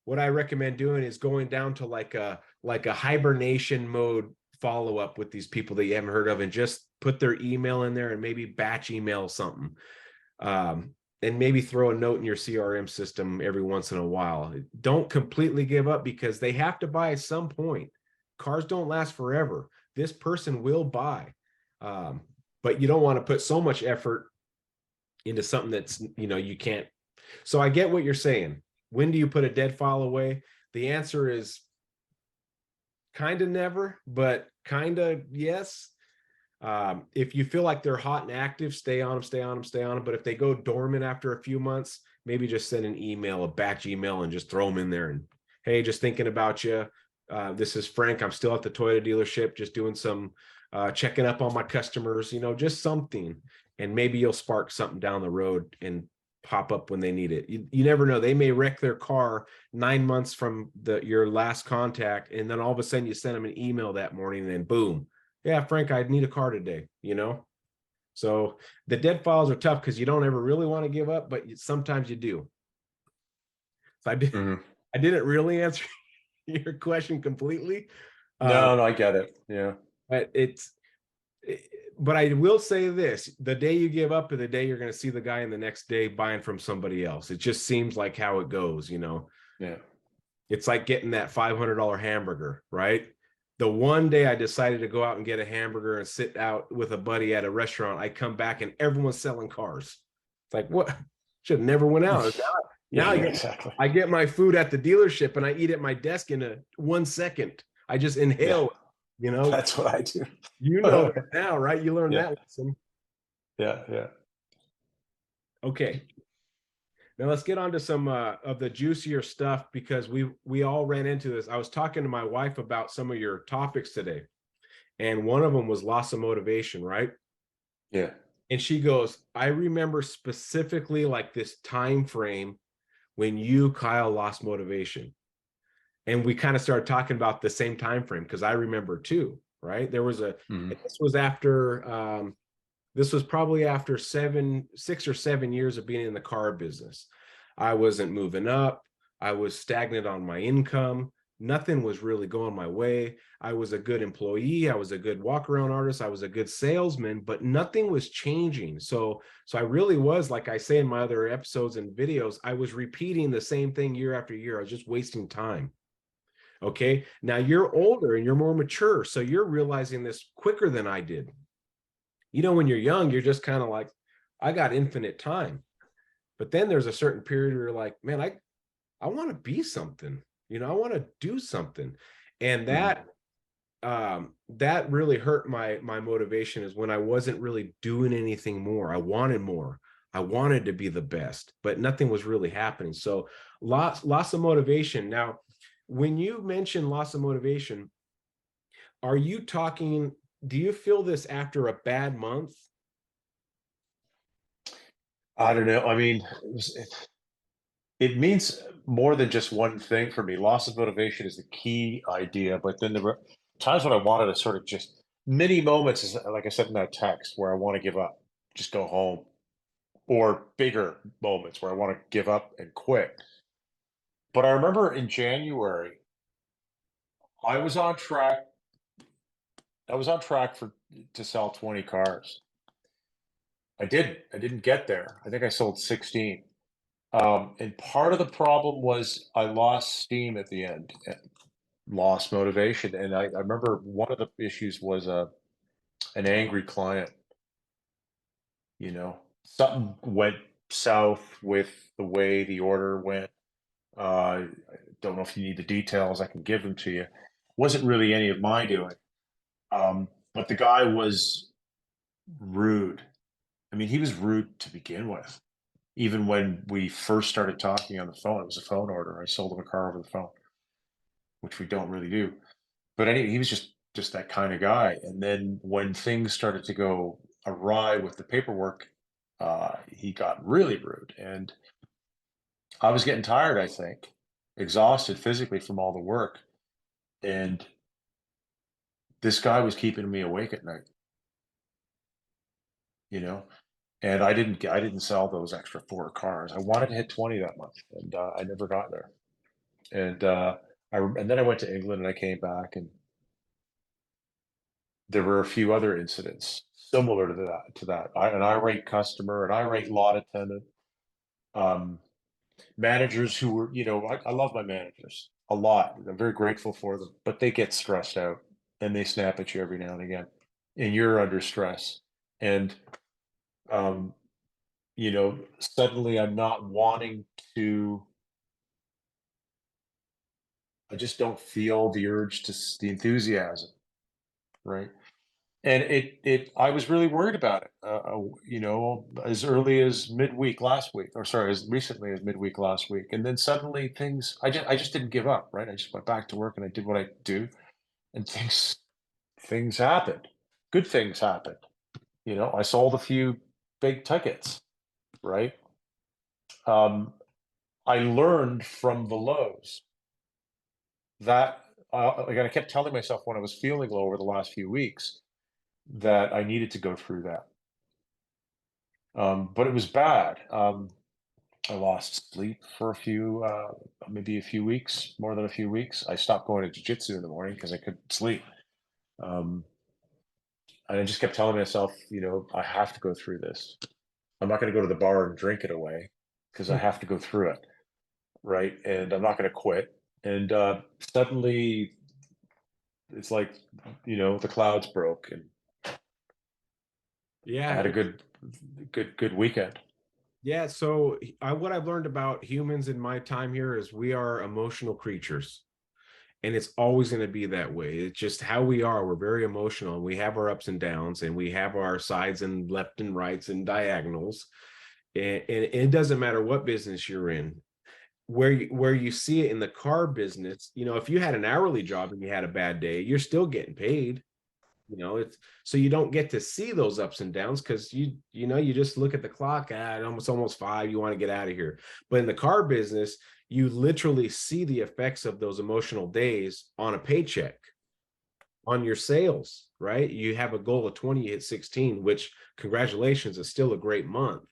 A: What I recommend doing is going down to like a hibernation mode follow up with these people that you haven't heard of and just put their email in there and maybe batch email something. And maybe throw a note in your CRM system every once in a while. Don't completely give up because they have to buy at some point. Cars don't last forever. This person will buy. But you don't want to put so much effort into something that's, you can't. So I get what you're saying. When do you put a dead file away? The answer is kind of never, but kind of yes. If you feel like they're hot and active, stay on them. But if they go dormant after a few months, maybe just send an email, a batch email, and just throw them in there hey, just thinking about you. This is Frank. I'm still at the Toyota dealership, just doing some checking up on my customers, just something. And maybe you'll spark something down the road and pop up when they need it. You never know. They may wreck their car 9 months from your last contact. And then all of a sudden you send them an email that morning and then boom. Yeah, Frank, I need a car today, So the dead files are tough because you don't ever really want to give up, but sometimes you do. So I didn't really answer your question completely.
B: No, I get it. Yeah.
A: But but I will say this, the day you give up is the day you're going to see the guy in the next day buying from somebody else. It just seems like how it goes,
B: Yeah.
A: It's like getting that $500 hamburger, right? The one day I decided to go out and get a hamburger and sit out with a buddy at a restaurant, I come back and everyone's selling cars. It's like, what? Should have never went out. Now
B: Exactly.
A: I get my food at the dealership and I eat at my desk in 1 second. I just inhale,
B: That's what I do.
A: that now, right? You learned
B: Yeah.
A: that lesson.
B: Yeah.
A: Okay. Now let's get on to some of the juicier stuff because we all ran into this. I was talking to my wife about some of your topics today, and one of them was loss of motivation, right?
B: Yeah.
A: And she goes, I remember specifically like this time frame when you, Kyle, lost motivation. And we kind of started talking about the same time frame because I remember too, right? There was this was after this was probably after 6 or 7 years of being in the car business. I wasn't moving up. I was stagnant on my income. Nothing was really going my way. I was a good employee. I was a good walk around artist. I was a good salesman, but nothing was changing. So I really was, like I say in my other episodes and videos, I was repeating the same thing year after year. I was just wasting time. Okay. Now you're older and you're more mature. So you're realizing this quicker than I did. When you're young, you're just kind of like, I got infinite time. But then there's a certain period where you're like, man, I want to be something, I want to do something. And that really hurt my motivation is when I wasn't really doing anything more. I wanted more. I wanted to be the best, but nothing was really happening. So loss of motivation. Now, when you mention loss of motivation, are you talking, do you feel this after a bad month?
B: I don't know. I mean, it means more than just one thing for me. Loss of motivation is the key idea, but then there were times when I wanted to sort of just many moments, is like I said in that text, where I want to give up, just go home, or bigger moments where I want to give up and quit. But I remember in January, I was on track. I was on track to sell 20 cars. I didn't. I didn't get there. I think I sold 16. And part of the problem was I lost steam at the end, lost motivation. And I remember one of the issues was an angry client. Something went south with the way the order went. I don't know if you need the details. I can give them to you. Wasn't really any of my doing. But the guy was rude. I mean, he was rude to begin with. Even when we first started talking on the phone, it was a phone order. I sold him a car over the phone, which we don't really do. But anyway, he was just that kind of guy. And then when things started to go awry with the paperwork, he got really rude. And I was getting tired, I think, exhausted physically from all the work. And this guy was keeping me awake at night, you know? And I didn't sell those extra 4 cars. I wanted to hit 20 that month, and I never got there. And and then I went to England and I came back, and there were a few other incidents similar to that. An irate customer, an irate lot attendant, um, managers who were, I love my managers a lot. I'm very grateful for them, but they get stressed out and they snap at you every now and again, and you're under stress. And um, suddenly I'm not wanting to. I just don't feel the urge the enthusiasm, right? And I was really worried about it, you know, as early as midweek last week, or sorry, as recently as midweek last week. And then suddenly I just didn't give up, right? I just went back to work and I did what I do, and things happened. Good things happened. You know, I sold a few big tickets, right? Um, I learned from the lows that, like, I kept telling myself when I was feeling low over the last few weeks that I needed to go through that. But it was bad. I lost sleep for maybe a few weeks, more than a few weeks. I stopped going to jujitsu in the morning because I couldn't sleep. Um, and I just kept telling myself, you know, I have to go through this. I'm not going to go to the bar and drink it away because I have to go through it, right? And I'm not going to quit. And suddenly, it's like, you know, the clouds broke, and I
A: Yeah.
B: had a good weekend.
A: Yeah. So what I've learned about humans in my time here is we are emotional creatures. And it's always going to be that way. It's just how we are. We're very emotional. We have our ups and downs, and we have our sides and left and rights and diagonals. And it doesn't matter what business you're in. Where you see it in the car business, you know, if you had an hourly job and you had a bad day, you're still getting paid. You know, it's so you don't get to see those ups and downs because you just look at the clock, it's almost 5, you want to get out of here. But in the car business, you literally see the effects of those emotional days on a paycheck, on your sales, right? You have a goal of 20, you hit 16, which congratulations, is still a great month,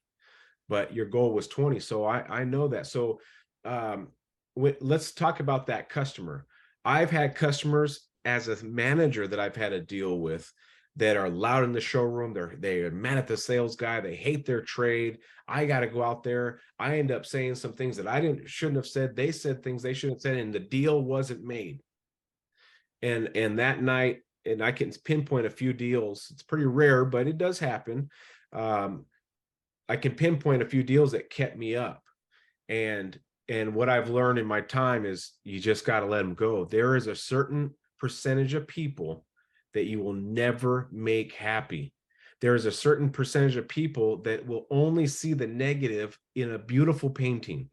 A: but your goal was 20. So I know that. So um let's talk about that customer. I've had customers as a manager that I've had to deal with that are loud in the showroom. They're mad at the sales guy. They hate their trade. I got to go out there. I end up saying some things that I shouldn't have said. They said things they shouldn't have said, and the deal wasn't made. And that night, and I can pinpoint a few deals. It's pretty rare, but it does happen. Um, I can pinpoint a few deals that kept me up. And what I've learned in my time is you just got to let them go. There is a certain percentage of people that you will never make happy. There is a certain percentage of people that will only see the negative in a beautiful painting,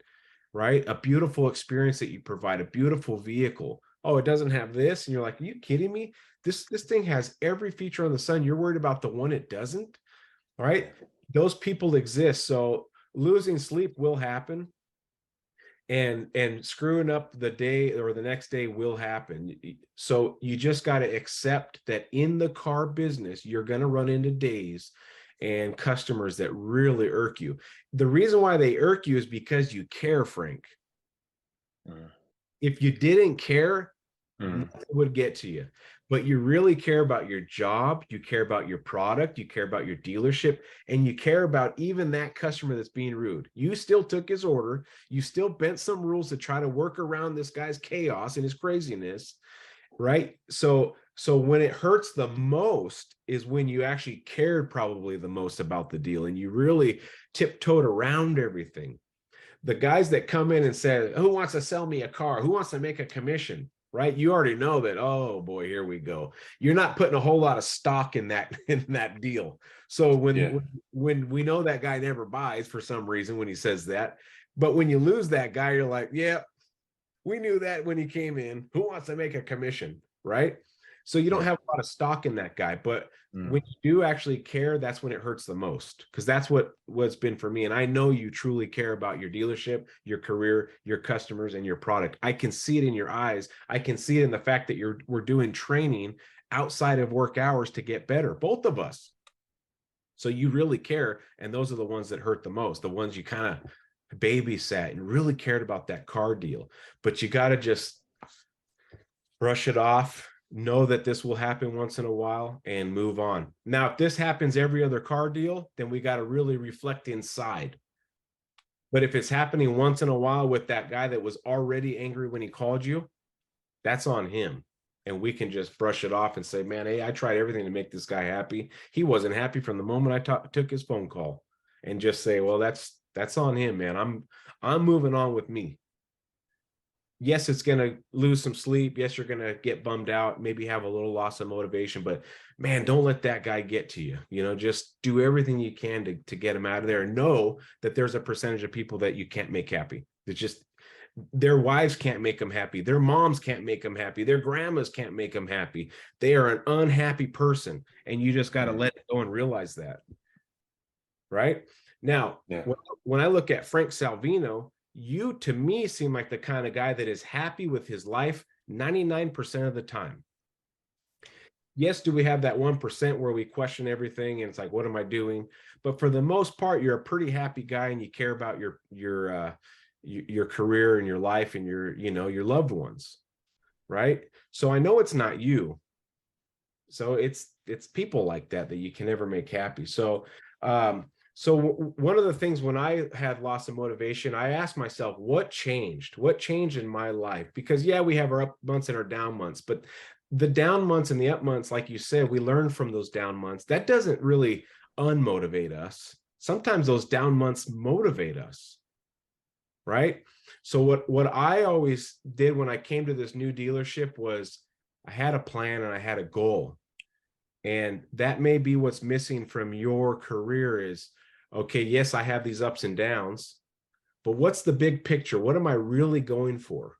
A: right? A beautiful experience that you provide, a beautiful vehicle. Oh, it doesn't have this. And you're like, are you kidding me? This thing has every feature on the sun. You're worried about the one it doesn't, right? Those people exist. So losing sleep will happen, and screwing up the day or the next day will happen. So you just got to accept that in the car business you're going to run into days and customers that really irk you. The reason why they irk you is because you care, Frank.
B: Mm.
A: If you didn't care,
B: Mm.
A: nothing would get to you. But you really care about your job, you care about your product, you care about your dealership, and you care about even that customer that's being rude. You still took his order, you still bent some rules to try to work around this guy's chaos and his craziness, right? So when it hurts the most is when you actually cared probably the most about the deal and you really tiptoed around everything. The guys that come in and say, who wants to sell me a car? Who wants to make a commission? Right? You already know that, oh boy, here we go. You're not putting a whole lot of stock in that deal. So
B: Yeah.
A: when we know that guy never buys for some reason when he says that, but when you lose that guy, you're like, yeah, we knew that when he came in. Who wants to make a commission? Right? So you don't
B: Yeah.
A: have a lot of stock in that guy, but
B: Mm.
A: when you do actually care, that's when it hurts the most, because that's what's been for me. And I know you truly care about your dealership, your career, your customers, and your product. I can see it in your eyes. I can see it in the fact that we're doing training outside of work hours to get better, both of us. So you really care, and those are the ones that hurt the most, the ones you kind of babysat and really cared about that car deal. But you got to just brush it off, know that this will happen once in a while, and move on. Now, if this happens every other car deal, then we got to really reflect inside. But if it's happening once in a while with that guy that was already angry when he called you, that's on him. And we can just brush it off and say, man, hey, I tried everything to make this guy happy. He wasn't happy from the moment I took his phone call. And just say, well, that's on him, man. I'm moving on with me. yes, it's going to lose some sleep. Yes, you're going to get bummed out, maybe have a little loss of motivation, but man, don't let that guy get to you. You know, just do everything you can to get him out of there, and know that there's a percentage of people that you can't make happy. It's just their wives can't make them happy. Their moms can't make them happy. Their grandmas can't make them happy. They are an unhappy person, and you just got to let it go and realize that. Right now,
B: Yeah.
A: when I look at Frank Salvino, you to me seem like the kind of guy that is happy with his life 99% of the time. Yes, do we have that 1% where we question everything and it's like, what am I doing? But for the most part, you're a pretty happy guy, and you care about your career and your life and your loved ones, right? So I know it's not you. So it's people like that you can never make happy. So one of the things when I had loss of motivation, I asked myself, what changed? What changed in my life? Because yeah, we have our up months and our down months, but the down months and the up months, like you said, we learn from those down months. That doesn't really unmotivate us. Sometimes those down months motivate us, right? So what I always did when I came to this new dealership was I had a plan and I had a goal. And that may be what's missing from your career is, okay, yes, I have these ups and downs, but what's the big picture? What am I really going for?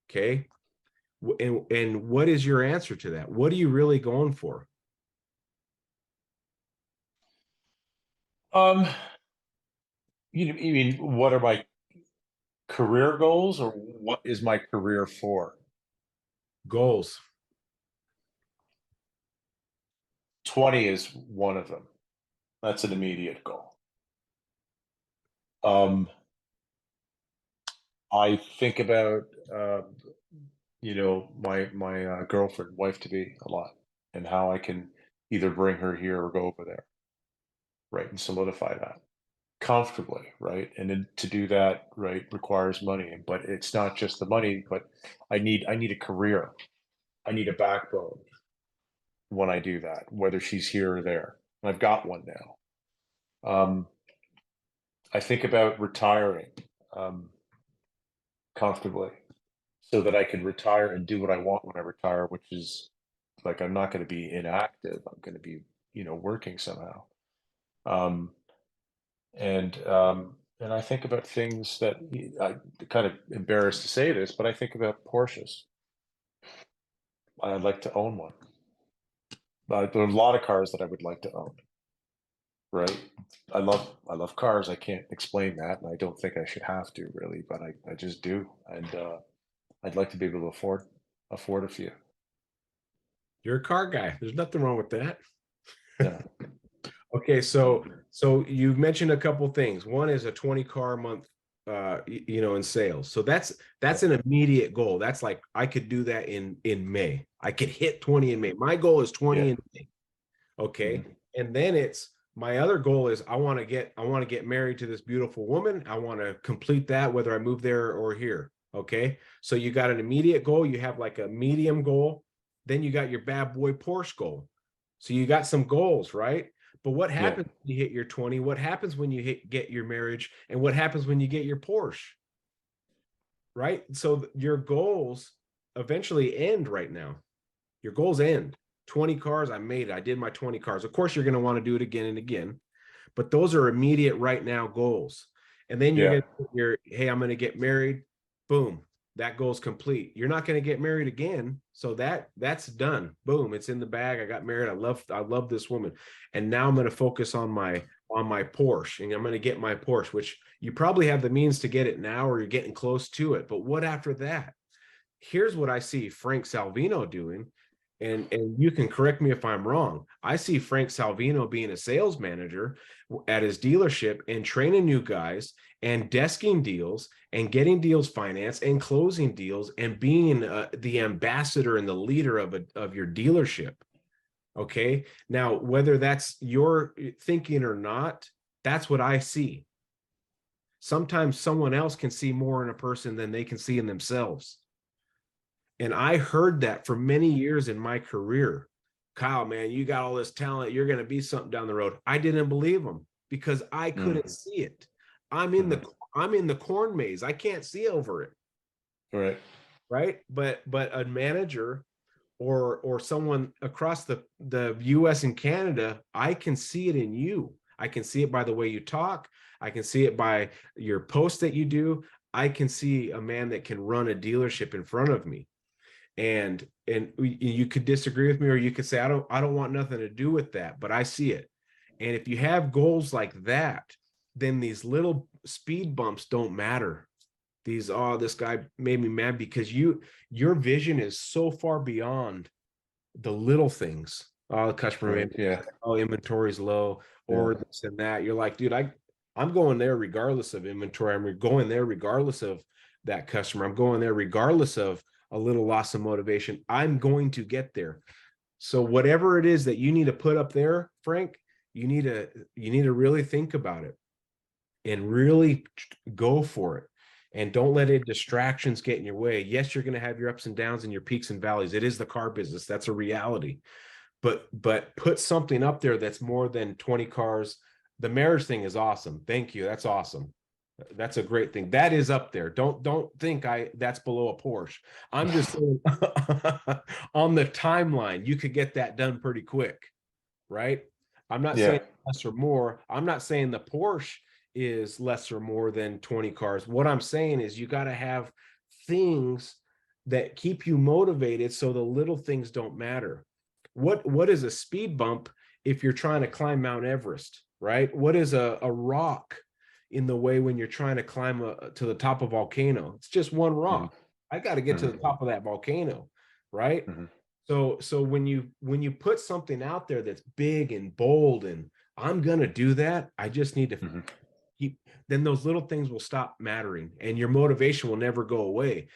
A: Okay. And what is your answer to that? What are you really going for?
B: Um, you mean what are my career goals, or what is my career for?
A: Goals.
B: 20 is one of them. That's an immediate goal. Um, I think about my girlfriend, wife to be a lot, and how I can either bring her here or go over there, right, and solidify that comfortably, right? And then to do that, right, requires money. But it's not just the money, but I need a career. I need a backbone when I do that, whether she's here or there. And I've got one now. I think about retiring um, comfortably so that I can retire and do what I want when I retire, which is like I'm not going to be inactive. I'm going to be, working somehow. Um, and I think about things that I'm kind of embarrassed to say this, but I think about Porsches. I'd like to own one. There are a lot of cars that I would like to own. Right. I love cars. I can't explain that, and I don't think I should have to really, but I just do. And I'd like to be able to afford a few.
A: You're a car guy. There's nothing wrong with that.
B: Yeah.
A: Okay, so you've mentioned a couple things. One is a 20 car a month in sales. So that's an immediate goal. That's like I could do that in May. I could hit 20 in May. My goal is 20
B: Yeah.
A: in May. Okay.
B: Mhm.
A: And then it's my other goal is I want to get married to this beautiful woman. I want to complete that whether I move there or here. Okay. So you got an immediate goal, you have like a medium goal, then you got your bad boy Porsche goal. So you got some goals, right? But what
B: Yeah.
A: happens when you hit your 20? What happens when you get your marriage? And what happens when you get your Porsche? Right? So your goals eventually end right now. Your goals end. 20 cars, I made it. I did my 20 cars. Of course, you're going to want to do it again and again, but those are immediate right now goals. And then you're
B: Yeah.
A: going to, hey, I'm going to get married. Boom, that goal's complete. You're not going to get married again. So that's done. Boom, it's in the bag. I got married. I love this woman. And now I'm going to focus on my Porsche, and I'm going to get my Porsche, which you probably have the means to get it now or you're getting close to it. But what after that? Here's what I see Frank Salvino doing, and you can correct me if I'm wrong. I see Frank Salvino being a sales manager at his dealership and training new guys and desking deals and getting deals financed and closing deals and being the ambassador and the leader of your dealership. Okay. Now, whether that's your thinking or not, that's what I see. Sometimes someone else can see more in a person than they can see in themselves. And I heard that for many years in my career. Kyle, man, you got all this talent. You're going to be something down the road. I didn't believe him because I couldn't
B: Mm.
A: see it. I'm in the
B: Mhm.
A: I'm in the corn maze. I can't see over it.
B: Right.
A: right? But a manager or someone across the US and Canada, I can see it in you. I can see it by the way you talk. I can see it by your posts that you do. I can see a man that can run a dealership in front of me. And you could disagree with me, or you could say, I don't want nothing to do with that, but I see it. And if you have goals like that, then these little speed bumps don't matter. These, oh, this guy made me mad, because your vision is so far beyond the little things. Oh, the customer
B: Right.
A: made me
B: Yeah.
A: mad. Oh, inventory's low,
B: Yeah.
A: or this and that. You're like, dude, I'm going there regardless of inventory. I'm going there regardless of that customer. I'm going there regardless of a little loss of motivation. I'm going to get there. So whatever it is that you need to put up there, Frank, you need to really think about it and really go for it. And don't let any distractions get in your way. Yes, you're going to have your ups and downs and your peaks and valleys. It is the car business. That's a reality. But put something up there that's more than 20 cars. The marriage thing is awesome. Thank you. That's awesome. That's a great thing. That is up there. Don't think that's below a Porsche. I'm just saying on the timeline, you could get that done pretty quick, right? I'm not
B: Yeah.
A: saying less or more. I'm not saying the Porsche is less or more than 20 cars. What I'm saying is you got to have things that keep you motivated so the little things don't matter. What is a speed bump if you're trying to climb Mount Everest, right? What is a rock in the way when you're trying to climb to the top of a volcano? It's just one rock. I got to get to the top of that volcano, right? So when you put something out there that's big and bold and I'm gonna do that, I just need to keep, then those little things will stop mattering and your motivation will never go away.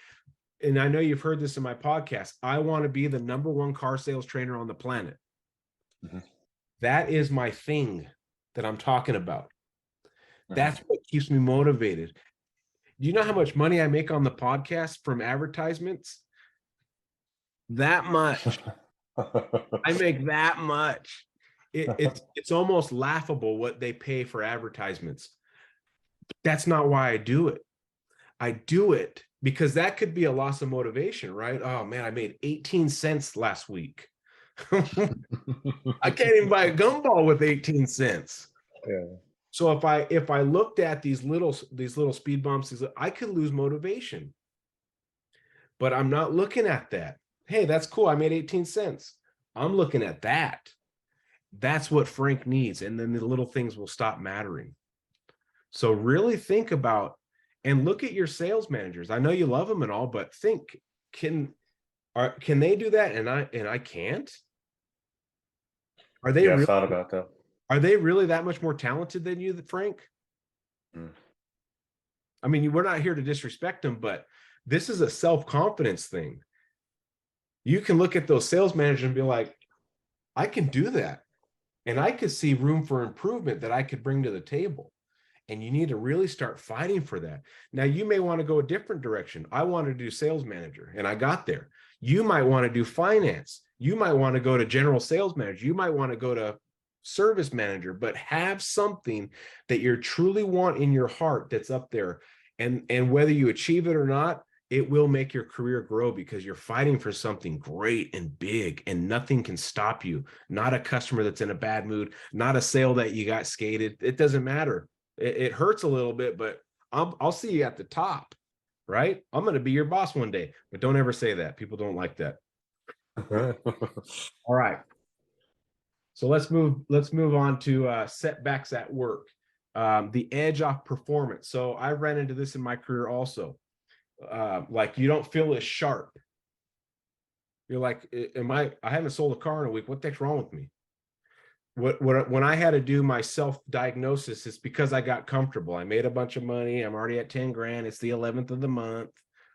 A: And I know you've heard this in my podcast. I want to be the #1 car sales trainer on the planet. That is my thing that I'm talking about. That's what keeps me motivated. Do you know how much money I make on the podcast from advertisements? That much. I make that much. It's almost laughable what they pay for advertisements. That's not why I do it. I do it because that could be a loss of motivation, right? Oh man, I made 18 cents last week. I can't even buy a gumball with 18 cents.
B: Yeah.
A: So if I looked at these little speed bumps, I could lose motivation. But I'm not looking at that. Hey, that's cool. I made 18 cents. I'm looking at that. That's what Frank needs. And then the little things will stop mattering. So really think about and look at your sales managers. I know you love them and all, but think, can they do that? And I can't? Are they
B: Yeah, I've
A: really,
B: thought about that.
A: are they really that much more talented than you, Frank? I mean, we're not here to disrespect them, but this is a self-confidence thing. You can look at those sales managers and be like, I can do that. And I could see room for improvement that I could bring to the table. And you need to really start fighting for that. Now, you may want to go a different direction. I wanted to do sales manager and I got there. You might want to do finance. You might want to go to general sales manager. You might want to go to service manager, but have something that you truly want in your heart that's up there. And whether you achieve it or not, it will make your career grow because you're fighting for something great and big and nothing can stop you. Not a customer that's in a bad mood, not a sale that you got skated. It doesn't matter. It hurts a little bit, but I'll see you at the top, right? I'm going to be your boss one day, but don't ever say that. People don't like that. All right. So let's move on to setbacks at work. The edge off performance. So I ran into this in my career also. Like you don't feel as sharp. You're like, I haven't sold a car in a week. What the heck's wrong with me? When I had to do my self-diagnosis, it's because I got comfortable. I made a bunch of money. I'm already at 10 grand. It's the 11th of the month.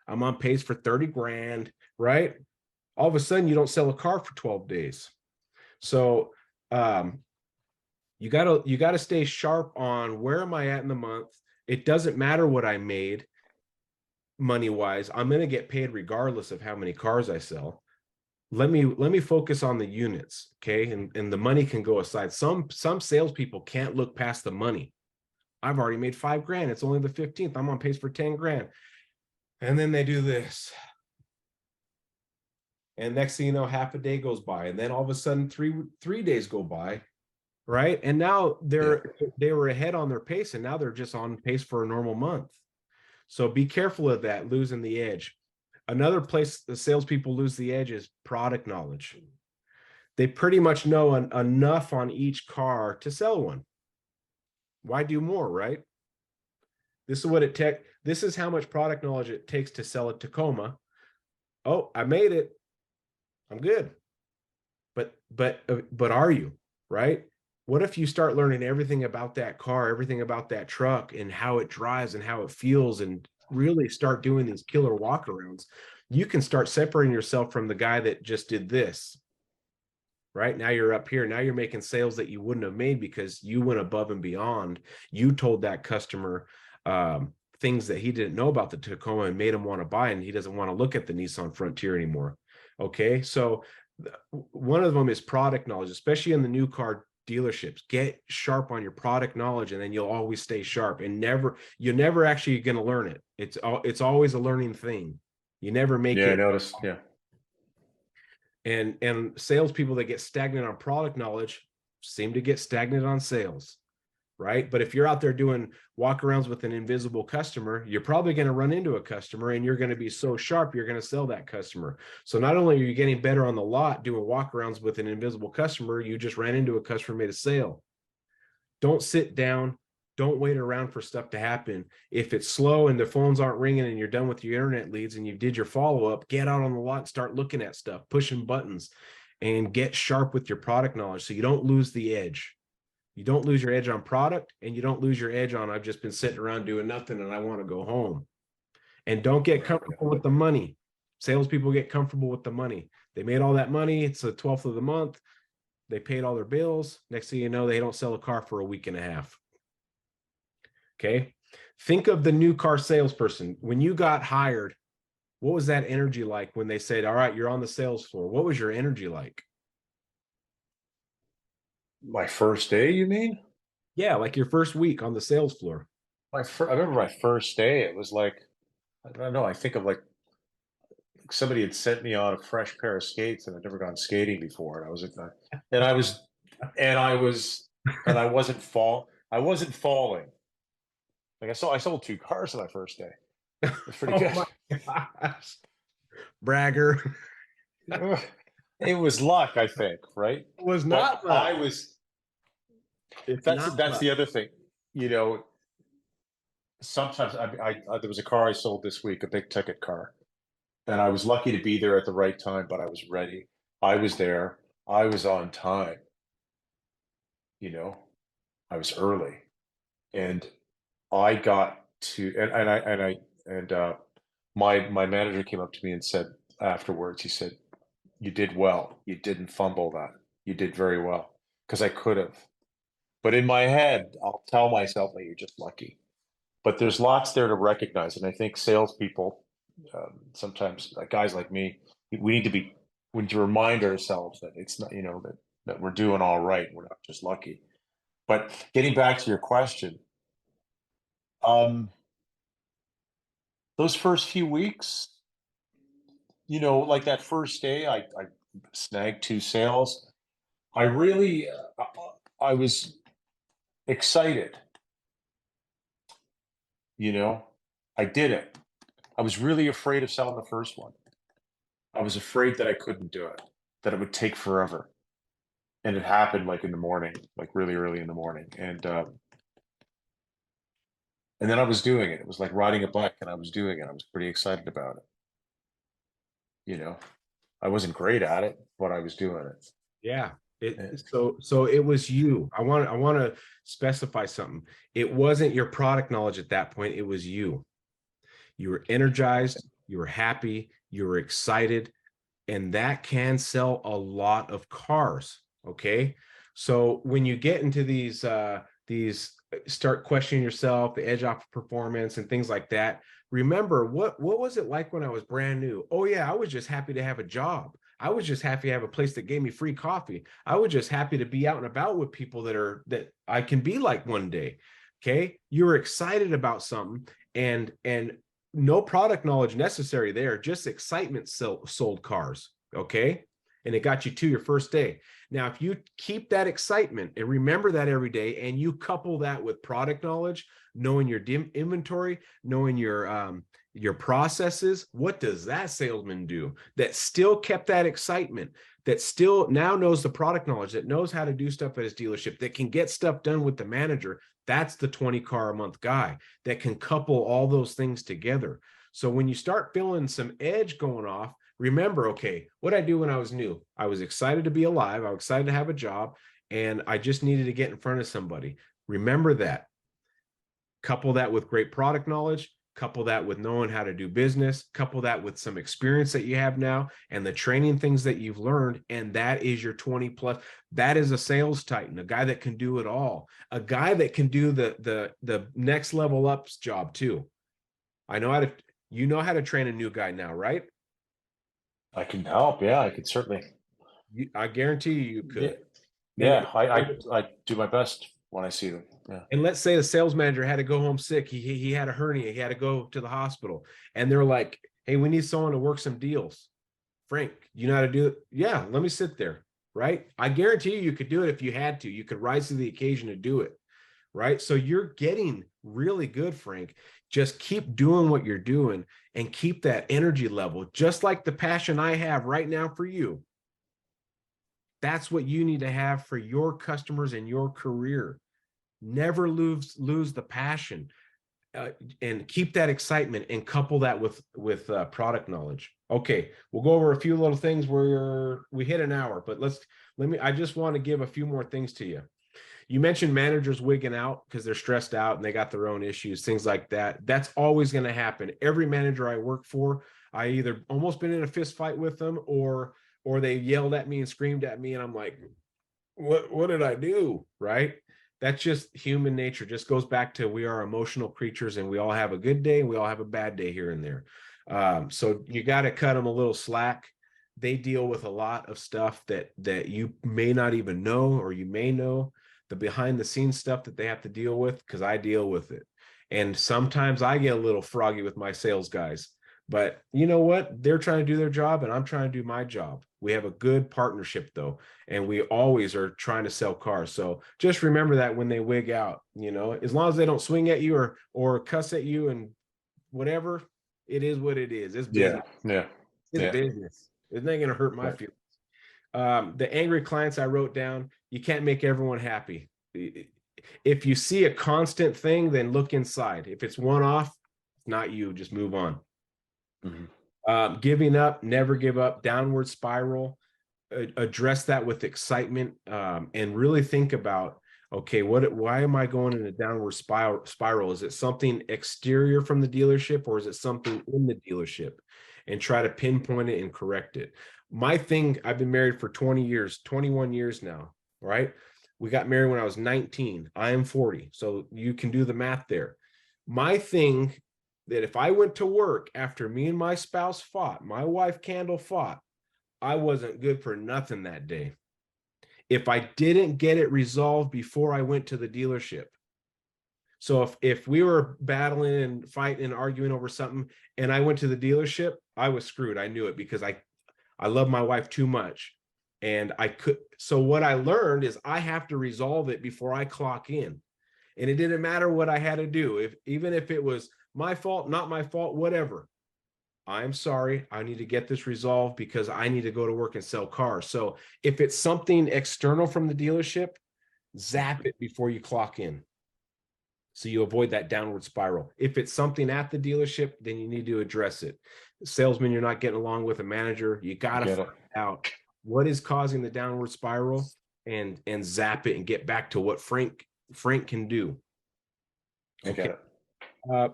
A: I'm on pace for 30 grand, right? All of a sudden you don't sell a car for 12 days. So you gotta stay sharp on where am I at in the month. It doesn't matter what I made money-wise. I'm going to get paid regardless of how many cars I sell. Let me focus on the units, okay? And the money can go aside. Some salespeople can't look past the money. I've already made 5 grand. It's only the 15th. I'm on pace for 10 grand. And then they do this. And next thing you know, half a day goes by, and then all of a sudden three days go by, right? And now
B: Yeah.
A: they were ahead on their pace, and now they're just on pace for a normal month. So be careful of that, losing the edge. Another place the salespeople lose the edge is product knowledge. They pretty much know enough on each car to sell one. Why do more, right? This is what it takes. This is how much product knowledge it takes to sell a Tacoma. Oh, I made it. I'm good. But are you, right? What if you start learning everything about that car, everything about that truck, and how it drives and how it feels, and really start doing these killer walkarounds? You can start separating yourself from the guy that just did this. Right now you're up here. Now you're making sales that you wouldn't have made because you went above and beyond. You told that customer things that he didn't know about the Tacoma and made him want to buy, and he doesn't want to look at the Nissan Frontier anymore. Okay, so one of them is product knowledge, especially in the new car dealerships. Get sharp on your product knowledge, and then you'll always stay sharp. And you're never actually going to learn it. It's always a learning thing. You never make
B: Yeah, I
A: it.
B: noticed. Yeah.
A: And salespeople that get stagnant on product knowledge seem to get stagnant on sales, right? But if you're out there doing walkarounds with an invisible customer, you're probably going to run into a customer, and you're going to be so sharp, you're going to sell that customer. So not only are you getting better on the lot doing walkarounds with an invisible customer, you just ran into a customer, made a sale. Don't sit down. Don't wait around for stuff to happen. If it's slow and the phones aren't ringing and you're done with your internet leads and you did your follow-up, get out on the lot and start looking at stuff, pushing buttons, and get sharp with your product knowledge so you don't lose the edge. You don't lose your edge on product, and you don't lose your edge on, I've just been sitting around doing nothing and I want to go home. And don't get comfortable with the money. Salespeople get comfortable with the money. They made all that money. It's the 12th of the month. They paid all their bills. Next thing you know, they don't sell a car for a week and a half. Okay. Think of the new car salesperson. When you got hired, what was that energy like when they said, all right, you're on the sales floor? What was your energy like?
B: My first day, you mean?
A: Yeah, like your first week on the sales floor.
B: I remember my first day. It was like, I don't know. I think of like somebody had sent me on a fresh pair of skates, and I'd never gone skating before. And I was, and I was, and I was, and I wasn't falling. Like I sold 2 cars on my first day. It's pretty good.
A: Oh my gosh. Bragger.
B: It was luck, I think, right?
A: It was
B: But
A: not luck.
B: I was.
A: It's
B: That's
A: not
B: that's
A: luck.
B: the other thing. You know, sometimes there was a car I sold this week, a big ticket car, and I was lucky to be there at the right time. But I was ready. I was there. I was on time. You know, I was early, and I got to and my manager came up to me and said afterwards, he said, "You did well. You didn't fumble that. You did very well." Because I could have. But in my head, I'll tell myself that you're just lucky. But there's lots there to recognize, and I think salespeople, sometimes guys like me, we need to be we need to remind ourselves that it's not, that we're doing all right. We're not just lucky. But getting back to your question, um, those first few weeks, like that first day, I snagged 2 sales. I really, I was excited. You know, I did it. I was really afraid of selling the first one. I was afraid that I couldn't do it, that it would take forever. And it happened like in the morning, like really early in the morning. And then I was doing it. It was like riding a bike, and I was doing it. I was pretty excited about it. You know, I wasn't great at it, but I was doing it.
A: Yeah.
B: And
A: So it was you. I want to specify something. It wasn't your product knowledge at that point. It was you. You were energized, you were happy, you were excited, and that can sell a lot of cars. Okay. So when you get into these start questioning yourself, the edge off performance and things like that, remember what was it like when I was brand new? Oh yeah, I was just happy to have a job. I was just happy to have a place that gave me free coffee. I was just happy to be out and about with people that I can be like one day. Okay. You were excited about something, and no product knowledge necessary there, just excitement sold cars. Okay. And it got you to your first day. Now, if you keep that excitement and remember that every day, and you couple that with product knowledge, knowing your inventory, knowing your processes, what does that salesman do that still kept that excitement, that still now knows the product knowledge, that knows how to do stuff at his dealership, that can get stuff done with the manager? That's the 20 car a month guy that can couple all those things together. So when you start feeling some edge going off, remember, okay, what I do when I was new, I was excited to be alive. I was excited to have a job, and I just needed to get in front of somebody. Remember that. Couple that with great product knowledge, couple that with knowing how to do business, couple that with some experience that you have now and the training things that you've learned. And that is your 20 plus. That is a sales titan, a guy that can do it all, a guy that can do the next level up's job too. I know how to, you know how to train a new guy now, right?
B: I can help. Yeah, I could certainly.
A: I guarantee you
B: Yeah,
A: could. And,
B: yeah. I do my best when I see them. Yeah.
A: and let's say the sales manager had to go home sick. He had a hernia. He had to go to the hospital. And they're like, hey, we need someone to work some deals. Frank, you know how to do it? Yeah, let me sit there. Right. I guarantee you could do it if you had to. You could rise to the occasion to do it. Right. So you're getting really good, Frank. Just keep doing what you're doing and keep that energy level, just like the passion I have right now for you. That's what you need to have for your customers and your career. Never lose the passion, and keep that excitement, and couple that with product knowledge. Okay, we'll go over a few little things where we hit an hour, but I just want to give a few more things to you. You mentioned managers wigging out because they're stressed out and they got their own issues, things like that. That's always going to happen. Every manager I work for, I either almost been in a fist fight with them, or they yelled at me and screamed at me, and I'm like, what did I do? Right? That's just human nature. Just goes back to, we are emotional creatures, and we all have a good day and we all have a bad day here and there. So you got to cut them a little slack. They deal with a lot of stuff that you may not even know, or you may know the behind the scenes stuff that they have to deal with, because I deal with it. And sometimes I get a little froggy with my sales guys, but you know what? They're trying to do their job and I'm trying to do my job. We have a good partnership though, and we always are trying to sell cars. So just remember that when they wig out, as long as they don't swing at you or cuss at you and whatever, it is what it is. It's business.
B: Yeah.
A: It's business. It's not going to hurt my
B: Right.
A: feelings. The angry clients I wrote down, you can't make everyone happy. If you see a constant thing, then look inside. If it's one off, it's not you, just move on.
B: Mhm.
A: Giving up, never give up, downward spiral, address that with excitement, and really think about, okay, why am I going in a downward spiral? Is it something exterior from the dealership, or is it something in the dealership? And try to pinpoint it and correct it. My thing, I've been married for 20 years, 21 years now, right? We got married when I was 19. I am 40. So you can do the math there. My thing, that if I went to work after me and my spouse fought, my wife Candle fought, I wasn't good for nothing that day. If I didn't get it resolved before I went to the dealership. So if we were battling and fighting and arguing over something and I went to the dealership, I was screwed. I knew it, because I love my wife too much. And so what I learned is I have to resolve it before I clock in. And it didn't matter what I had to do. Even if it was my fault, not my fault, whatever. I'm sorry, I need to get this resolved because I need to go to work and sell cars. So if it's something external from the dealership, zap it before you clock in, so you avoid that downward spiral. If it's something at the dealership, then you need to address it. Salesman, you're not getting along with a manager, you got to find out what is causing the downward spiral, and zap it and get back to what Frank can do. Okay.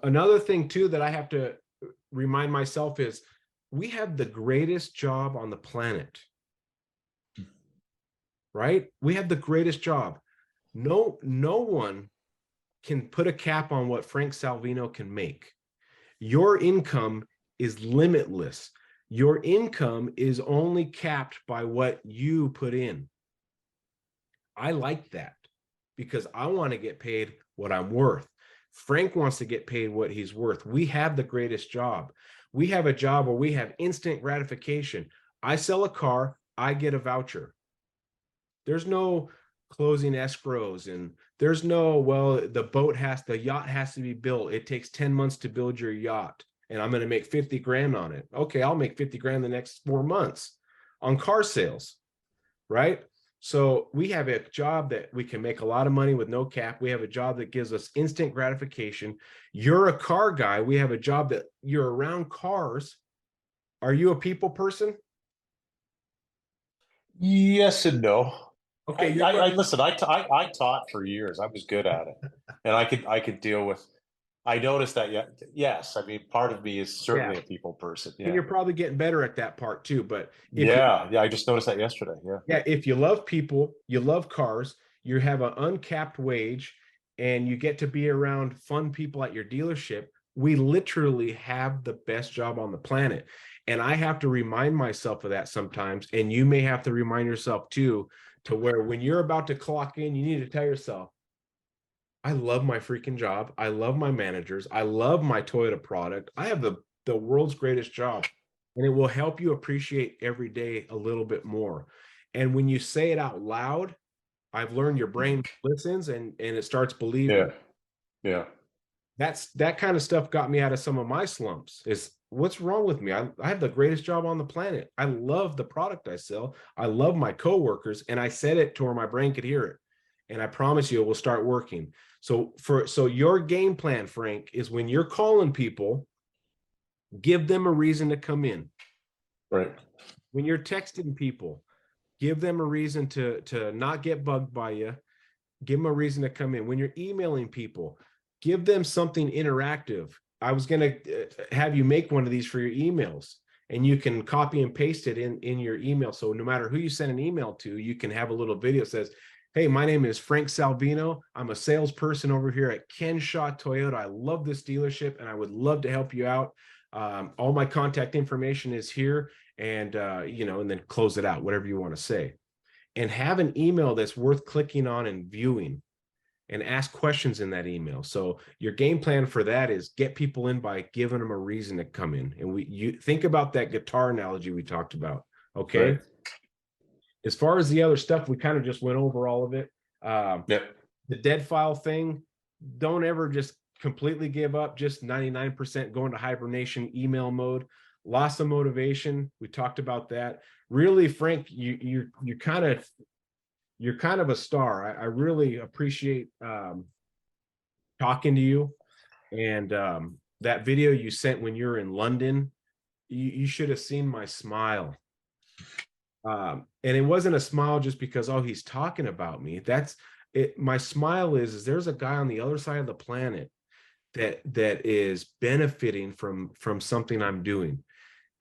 A: Another thing too that I have to remind myself is, we have the greatest job on the planet, right? We have the greatest job. No one can put a cap on what Frank Salvino can make. Your income is limitless. Your income is only capped by what you put in. I like that, because I want to get paid what I'm worth. Frank wants to get paid what he's worth. We have the greatest job. We have a job where we have instant gratification. I sell a car, I get a voucher. There's no closing escrows, and there's no, well, the yacht has to be built. It takes 10 months to build your yacht, and I'm going to make 50 grand on it. Okay, I'll make 50 grand the next 4 months on car sales, right? So we have a job that we can make a lot of money with no cap. We have a job that gives us instant gratification. You're a car guy. We have a job that you're around cars. Are you a people person?
B: Yes and no.
A: Okay, you're what?
B: I listen. I taught for years. I was good at it, and I could deal with. I noticed that. Yeah, yes. I mean, part of me is
A: Yeah,
B: certainly a people person.
A: and
B: Yeah,
A: you're probably getting better at that part too. But if you,
B: yeah, yeah. I just noticed that yesterday. Yeah,
A: yeah, if you love people, you love cars, you have an uncapped wage, and you get to be around fun people at your dealership, we literally have the best job on the planet. And I have to remind myself of that sometimes. And you may have to remind yourself too, to where when you're about to clock in, you need to tell yourself, I love my freaking job. I love my managers. I love my Toyota product. I have the world's greatest job. And it will help you appreciate every day a little bit more. And when you say it out loud, I've learned your brain listens and it starts believing.
B: yeah, yeah.
A: That kind of stuff got me out of some of my slumps. Is what's wrong with me? I have the greatest job on the planet. I love the product I sell. I love my coworkers, and I said it to where my brain could hear it. And I promise you, it will start working. So your game plan, Frank, is when you're calling people, give them a reason to come in.
B: Right.
A: When you're texting people, give them a reason to not get bugged by you. Give them a reason to come in. When you're emailing people, give them something interactive. I was going to have you make one of these for your emails, and you can copy and paste it in your email. So no matter who you send an email to, you can have a little video that says, hey, my name is Frank Salvino. I'm a salesperson over here at Kenshaw Toyota. I love this dealership, and I would love to help you out. All my contact information is here, and and then close it out, whatever you want to say, and have an email that's worth clicking on and viewing, and ask questions in that email. So your game plan for that is get people in by giving them a reason to come in. And you think about that guitar analogy we talked about. Okay.
B: Right.
A: As far as the other stuff, we kind of just went over all of it.
B: Yep.
A: The dead file thing, don't ever just completely give up. Just 99% go into hibernation email mode. Loss of motivation, we talked about that. Really, Frank, you're kind of a star. I really appreciate talking to you. And that video you sent when you're in London, you should have seen my smile. And it wasn't a smile just because, oh, he's talking about me. That's it. My smile is there's a guy on the other side of the planet that is benefiting from something I'm doing.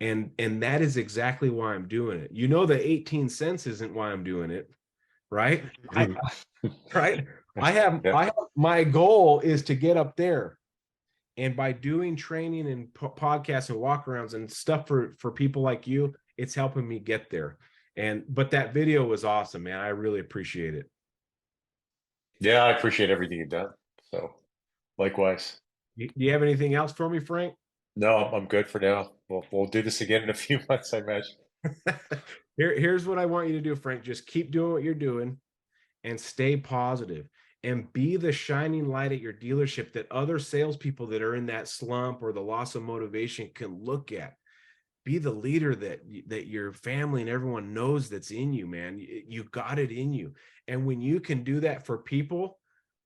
A: And that is exactly why I'm doing it. The 18 cents isn't why I'm doing it, right? Right. I have my goal is to get up there. And by doing training and podcasts and walkarounds and stuff for people like you, it's helping me get there. But that video was awesome, man. I really appreciate it.
B: Yeah, I appreciate everything you've done. So, likewise.
A: Do you have anything else for me, Frank?
B: No, I'm good for now. We'll do this again in a few months, I imagine.
A: Here's what I want you to do, Frank. Just keep doing what you're doing and stay positive and be the shining light at your dealership that other salespeople that are in that slump or the loss of motivation can look at. Be the leader that your family and everyone knows that's in you, man. You got it in you. And when you can do that for people,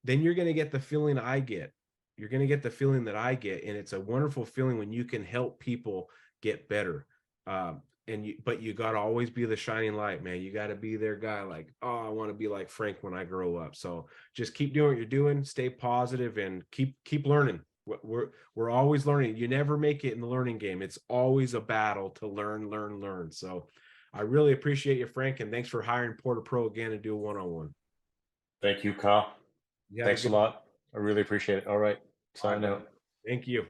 A: then you're going to get the feeling I get. You're going to get the feeling that I get. And it's a wonderful feeling when you can help people get better. But you got to always be the shining light, man. You got to be their guy. Like, oh, I want to be like Frank when I grow up. So just keep doing what you're doing, stay positive, and keep learning. We're always learning. You never make it in the learning game. It's always a battle to learn. So I really appreciate you, Frank, and thanks for hiring Poor2Pro again to do a one-on-one.
B: Thank you, Kyle. Thanks a lot. I really appreciate it. All right. Sign out.
A: Thank you.